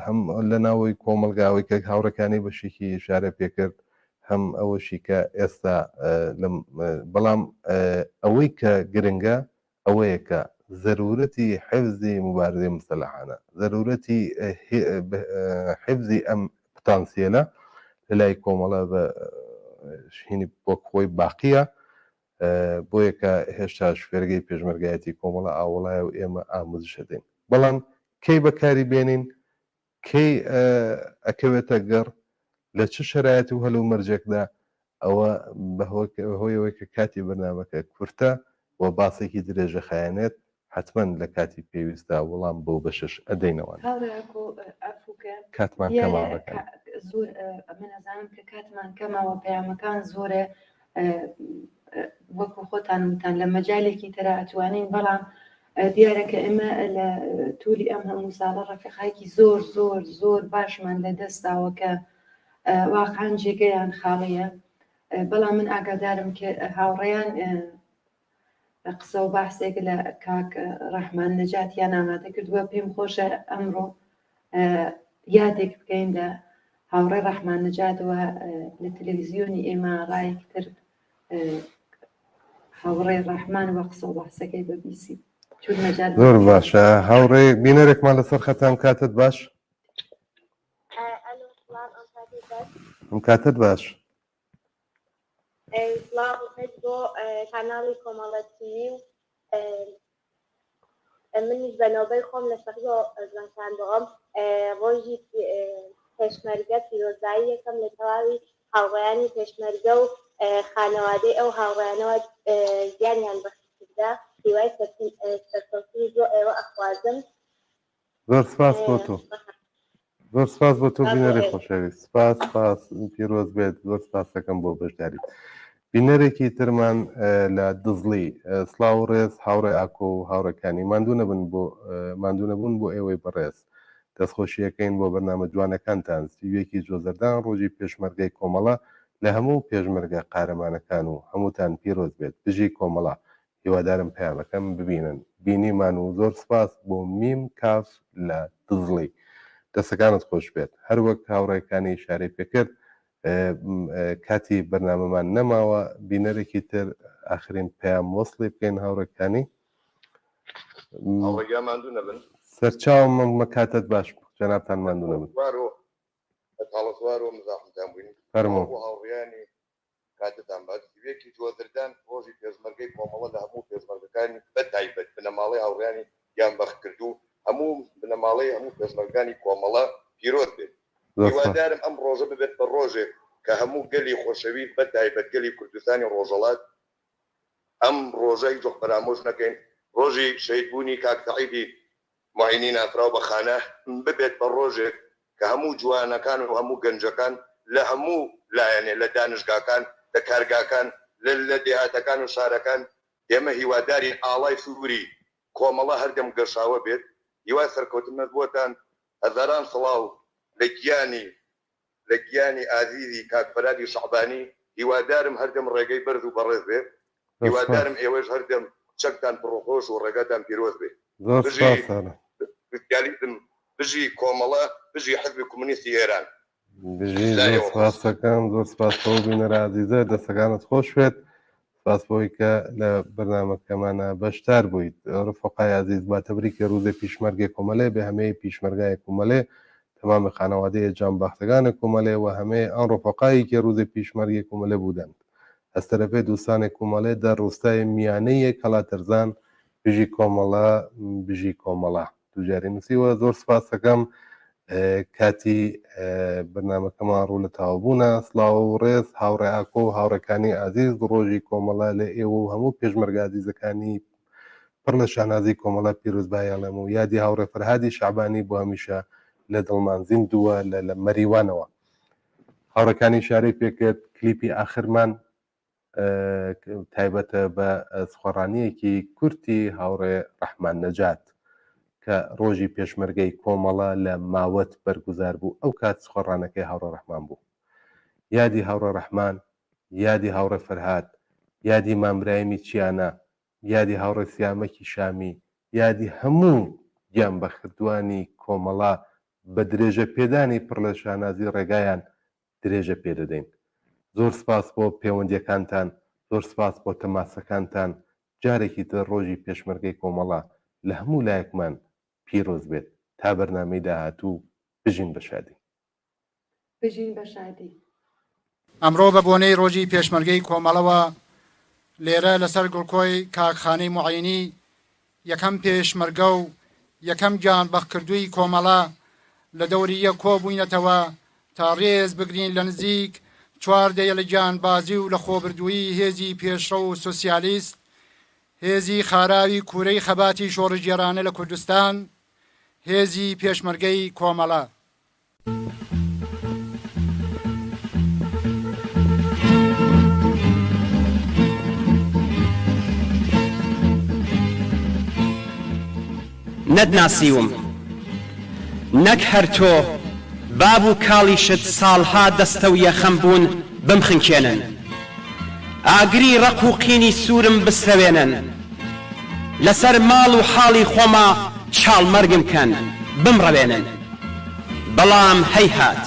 Speaker 2: هەم لە ناوەی کۆمەلگاوی کە هاوڕەکانی بەشێکی ئشارە پێکرد هەم ئەوەشی کە ئێستا بەڵام ئەوەی کە گرنگە ئەوەیە کە ضرورەتی حفزی مبارزەی مەسەلەحانە ضرورەتی حفزی ئەم پتانسیێلە لە لای کۆمەڵە بە شینی بۆ خۆی باقیە بۆیە کە هێشتا شوێرگەی پێشمەرگایەتی کۆمەڵە ئاوەڵایە و ئێمە ئامۆزش دەین بەڵام کەی بەکاری بێنین کەی ئەکەوێتە گەڕ لە چ شرایەت و هەلو مەرجێکدا ئەوە بەهۆیەوەی کە کاتی بەرنامەکە کورتە و باسێکی درێژە خایەنێت حتمما لە کاتی پێویستدا وەڵام بۆ بەشش ئەدەینەوە کاتمان کەماوەکە
Speaker 1: زۆر من ئەزانم کە کاتمان کەمەوە پەیامەکان زۆرە وەکو خۆتان وتان لە مەجالێکی ترە ئەتوانین بەڵام دیارەکە ئێمە لە توولی ئەم هەموو ساڵە ڕەفیقایکی زۆر زۆر زۆر باشمان لە دەستاوە کە واقعان جێگەیان خاڵەیە بەڵام من ئاگادارم کە هاوڕێیان قسە و باسێک لە کاک ڕەحمان نەجاتیان ئامادە کردووە پێم خۆشە ئەمڕۆ یادێک بکەین لە هاوڕێ ڕەحمان نەجاتەوە لە تەلەڤیزیۆنی ئێمە ڕایەکتر هاوڕێ ڕەحمان وە قسە و باسەکەی بەبیسی
Speaker 2: زۆر باشە هاوڕێ بینەرێکمان لەسەر خەتام کاتت باش ئەم کاتت باش
Speaker 18: بۆ کاناڵی کۆمەڵەتی و منیش بەنەوبەی خۆم لە شەخص زانکاندەوەم ڕۆژی پێشمەرگە پیرۆزایی یەکەم لە تەواوی هاوڕێیانی پێشمەرگە و خانەوادەی ئەو هاوڕێیانەوە گیانیان بەخشکردا هیوای سەرکەوتنی بۆ ئێوە ئەخوازم
Speaker 2: زۆر سپاس بۆ تۆ زۆر سپاس بۆ تۆ بینەرێک خۆشەویست سپاس پیرۆز بێت زۆر سپاس دەکەم بۆ بەشداریت بینەرێکی ترمان لە دزڵی سڵاو و ڕێز هاوڕێ ئاکۆ و هاوڕەکانی ماندوو نەبوون بۆ ئێوەی بەڕێز دەستخۆشیەکەین بۆ بەرنامە جوانەکانتان سیوێکی جۆزەردان ڕۆژی پێشمەرگەی کۆمەڵە لە هەموو پێشمەرگە قارەمانەکان و هەمووتان پیرۆز بێت بژی کۆمەڵە هیوادارم پەیامەکەم ببینن بینیمان و زۆر سپاس بۆ میم کاف لە دزڵی دەستەکانت خۆش بێت هەروەک هاوڕێکانی شارەی پێکرد کاتی بەرنامەمان نەماوە بینەرێکی تر ئاخرین پەیام وەسڵی بکەین هاوڕێکانی
Speaker 19: ماندوو نەبن
Speaker 2: سەرچاوم مەکاتت باش جەنابتان ماندوو نەبن
Speaker 19: تاڵسوار و مزاحمتان بووین
Speaker 2: فەرموو
Speaker 19: هاوڕێیانی کاتتان باش سیوێکی جۆزەردان ڕۆژی پێشمەرگەی کۆمەڵە لە هەموو پێشمەرگەکانی بەتایبەت بنەماڵەی هاوڕێیانی گیان بەخت کردو هەموو بنەماڵەی هەموو پێشمەرگەکانی کۆمەڵە پیرۆز بێت هیوادارم ئەم ڕۆژە ببێت بە ڕۆژێک کە هەموو گەلی خۆشەویست بەتایبەت گەلی کوردستانی ڕۆژەڵات ئەم ڕۆژەی جۆخ پەرامۆژ نەکەین ڕۆژی شەیدبوونی کاک سەعیدی معینی نافراو بە خانە ببێت بە ڕۆژێک کە هەموو جوانەکان و هەموو گەنجەکان لە هەموو لایەنێ لە دانشگاکان لە کارگاکان لە دێهاتەکان و شارەکان ئێمە هیواداری ئاڵای سووری کۆمەڵە هەردەم گەشاوە بێت هیوای سەرکەوتنە بۆتان هەزاران سڵاو لە گیانی ئازیزی کاکفەرادی شەعبانی هیوادارم هەردەم ڕێگەی بەرز و بەڕێز بێت هیوادارم ئێوەش هەردەم چەکتان پڕۆخۆش و ڕێگەتان پیرۆز بێت بژی کۆمەڵە بژی حزبی کۆمونیستی ئێران
Speaker 2: بژی زۆر سپاسەکەم زۆر سپاس بۆ بینەرە عەزیزە دەستەکانت خۆش بێت سپاس بۆی کە لە بەرنامەکەمانە بەشدار بوویت ڕفقای عەزیز با تەبریکە ڕووزی پیشمەرگەی کۆمەڵێ بێ هەمەی پیشمەرگای کۆمەڵێ تەمامی خانەوادەیە جانباختەکانی کۆمەڵێ و هەمەی ئەن ڕفقایی کە ڕووزی پیشمەرگی کۆمەڵێ بودەن ئەستەرەفێ دووسانی کۆمەڵێ دە ڕووستای میانەیە کەڵاتەرزان بژی کۆمەڵە دووجاری نووسیوە زۆر سپاس دەکەم کاتی بەرنامەکەمان ڕوو لە تاوابوونە سڵاو و ڕێز هاوڕێ ئاکۆ و هاوڕەکانی عەزیز ڕۆژی کۆمەڵە لە ئێوە و هەموو پێشمەرگە عەزیزەکانی پڕ لە شانازی کۆمەڵە پیرۆزبایەڵێم و یادی هاوڕێ فەرهادی شەعبانی بۆ هەمیشە لە دڵمان زیندووە لە مەریوانەوە هاوڕەکانی شارەی پێکرد کلیپی ئاخرمان تایبەتە بە سخۆڕانیەکی کورتی هاوڕێ ڕەحمان نەجات کە ڕۆژی پێشمەرگەی کۆمەڵە لە ماوەت بەرگوزار بوو ئەو کات سخۆڕانەکەی هاوڕێ ڕەحمان بوو یادی هاوڕێ ڕەحمان یادی هاوڕێ فەرهاد یادی مامرایمی چیانە یادی هاوڕێ سیامەکی شامی یادی هەموو گیان بەخردوانی کۆمەڵە بە درێژە پێدانی پڕ لە شانازی ڕێگایان درێژە پێدەدەین زۆر سپاس بۆ پەیوەندیەکانتان زۆر سپاس بۆ تەماسەکانتان جارێکی تر ڕۆژی پێشمەرگەی کۆمەڵە لە هەموو لایەکمان پیرۆز بێت تا بەرنامەی داهاتوو بژین بە شادی
Speaker 20: ئەمڕۆ بە بۆنەی ڕۆژی پێشمەرگەی کۆمەڵەوە لێرە لەسەر گوڵکۆی کاکخانەی معینی یەکەم پێشمەرگە و یەکەم گیانبەخکردووی کۆمەڵە لە دەوریە کۆبووینەتەوە تا ڕێز بگرین لە نزیک چواردەیە لە گیانبازی و لە خۆبردووی هێزی پێشڕە و سۆسیالیست، هێزی خاراوی کوورەی خەباتی شۆڕژێرانە لە کوردستان، هێزی پێشمەرگەی کۆمەڵە.
Speaker 8: نەتناسیوم نەک هەر تۆ باب و کاڵیشت ساڵها دەستە و یەخەم بوون بمخنکێنن، ئاگری ڕق و قینی سوورم بسرەوێنن، لەسەر ماڵ و حاڵی خۆما چاڵمەرگم کەن بمڕەوێنن. بەڵام هەیهات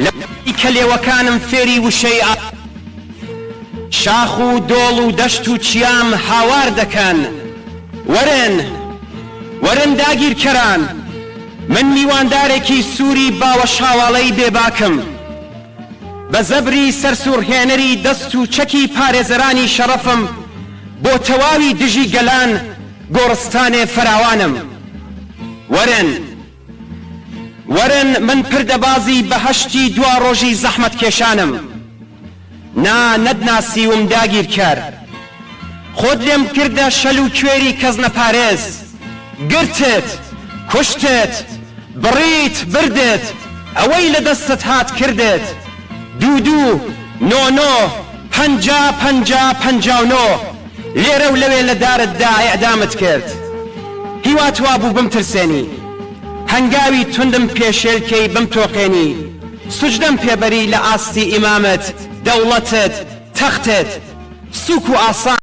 Speaker 8: لە کەلێوەکانم فێری وشەی شاخ و دۆڵ و دەشت و چیام هاوار دەکەن. وەرن داگیرکەران، من میواندارێکی سووری باوە شاواڵەی بێباکم، بە زەبری سەرسوورهێنەری دەست و چەکی پارێزەرانی شەڕەفم بۆ تەواوی دژی گەلان گۆڕستانێ فراوانم. وەرن من پردەبازی بەهەشتی دوا ڕۆژی زەحمەت کێشانم. نەتناسیوم داگیرکەر، خۆت لێم کردە شەل و کوێری کەس نەپارێز، گرتت کوشتت بڕیت بردت، ئەوەی لە دەستت هات کردت. 22 99 50 50 59 لێرە و لەوێ لە دارتدا ئێعدامت کرد. هیوات وا بوو بمترسێنی، هەنگاوی توندم پێشێلکەی بمتۆقێنی، سوجدەم پێبەری لە ئاستی ئیمامت، دەوڵەتت، تەختت، سووک و ئاسان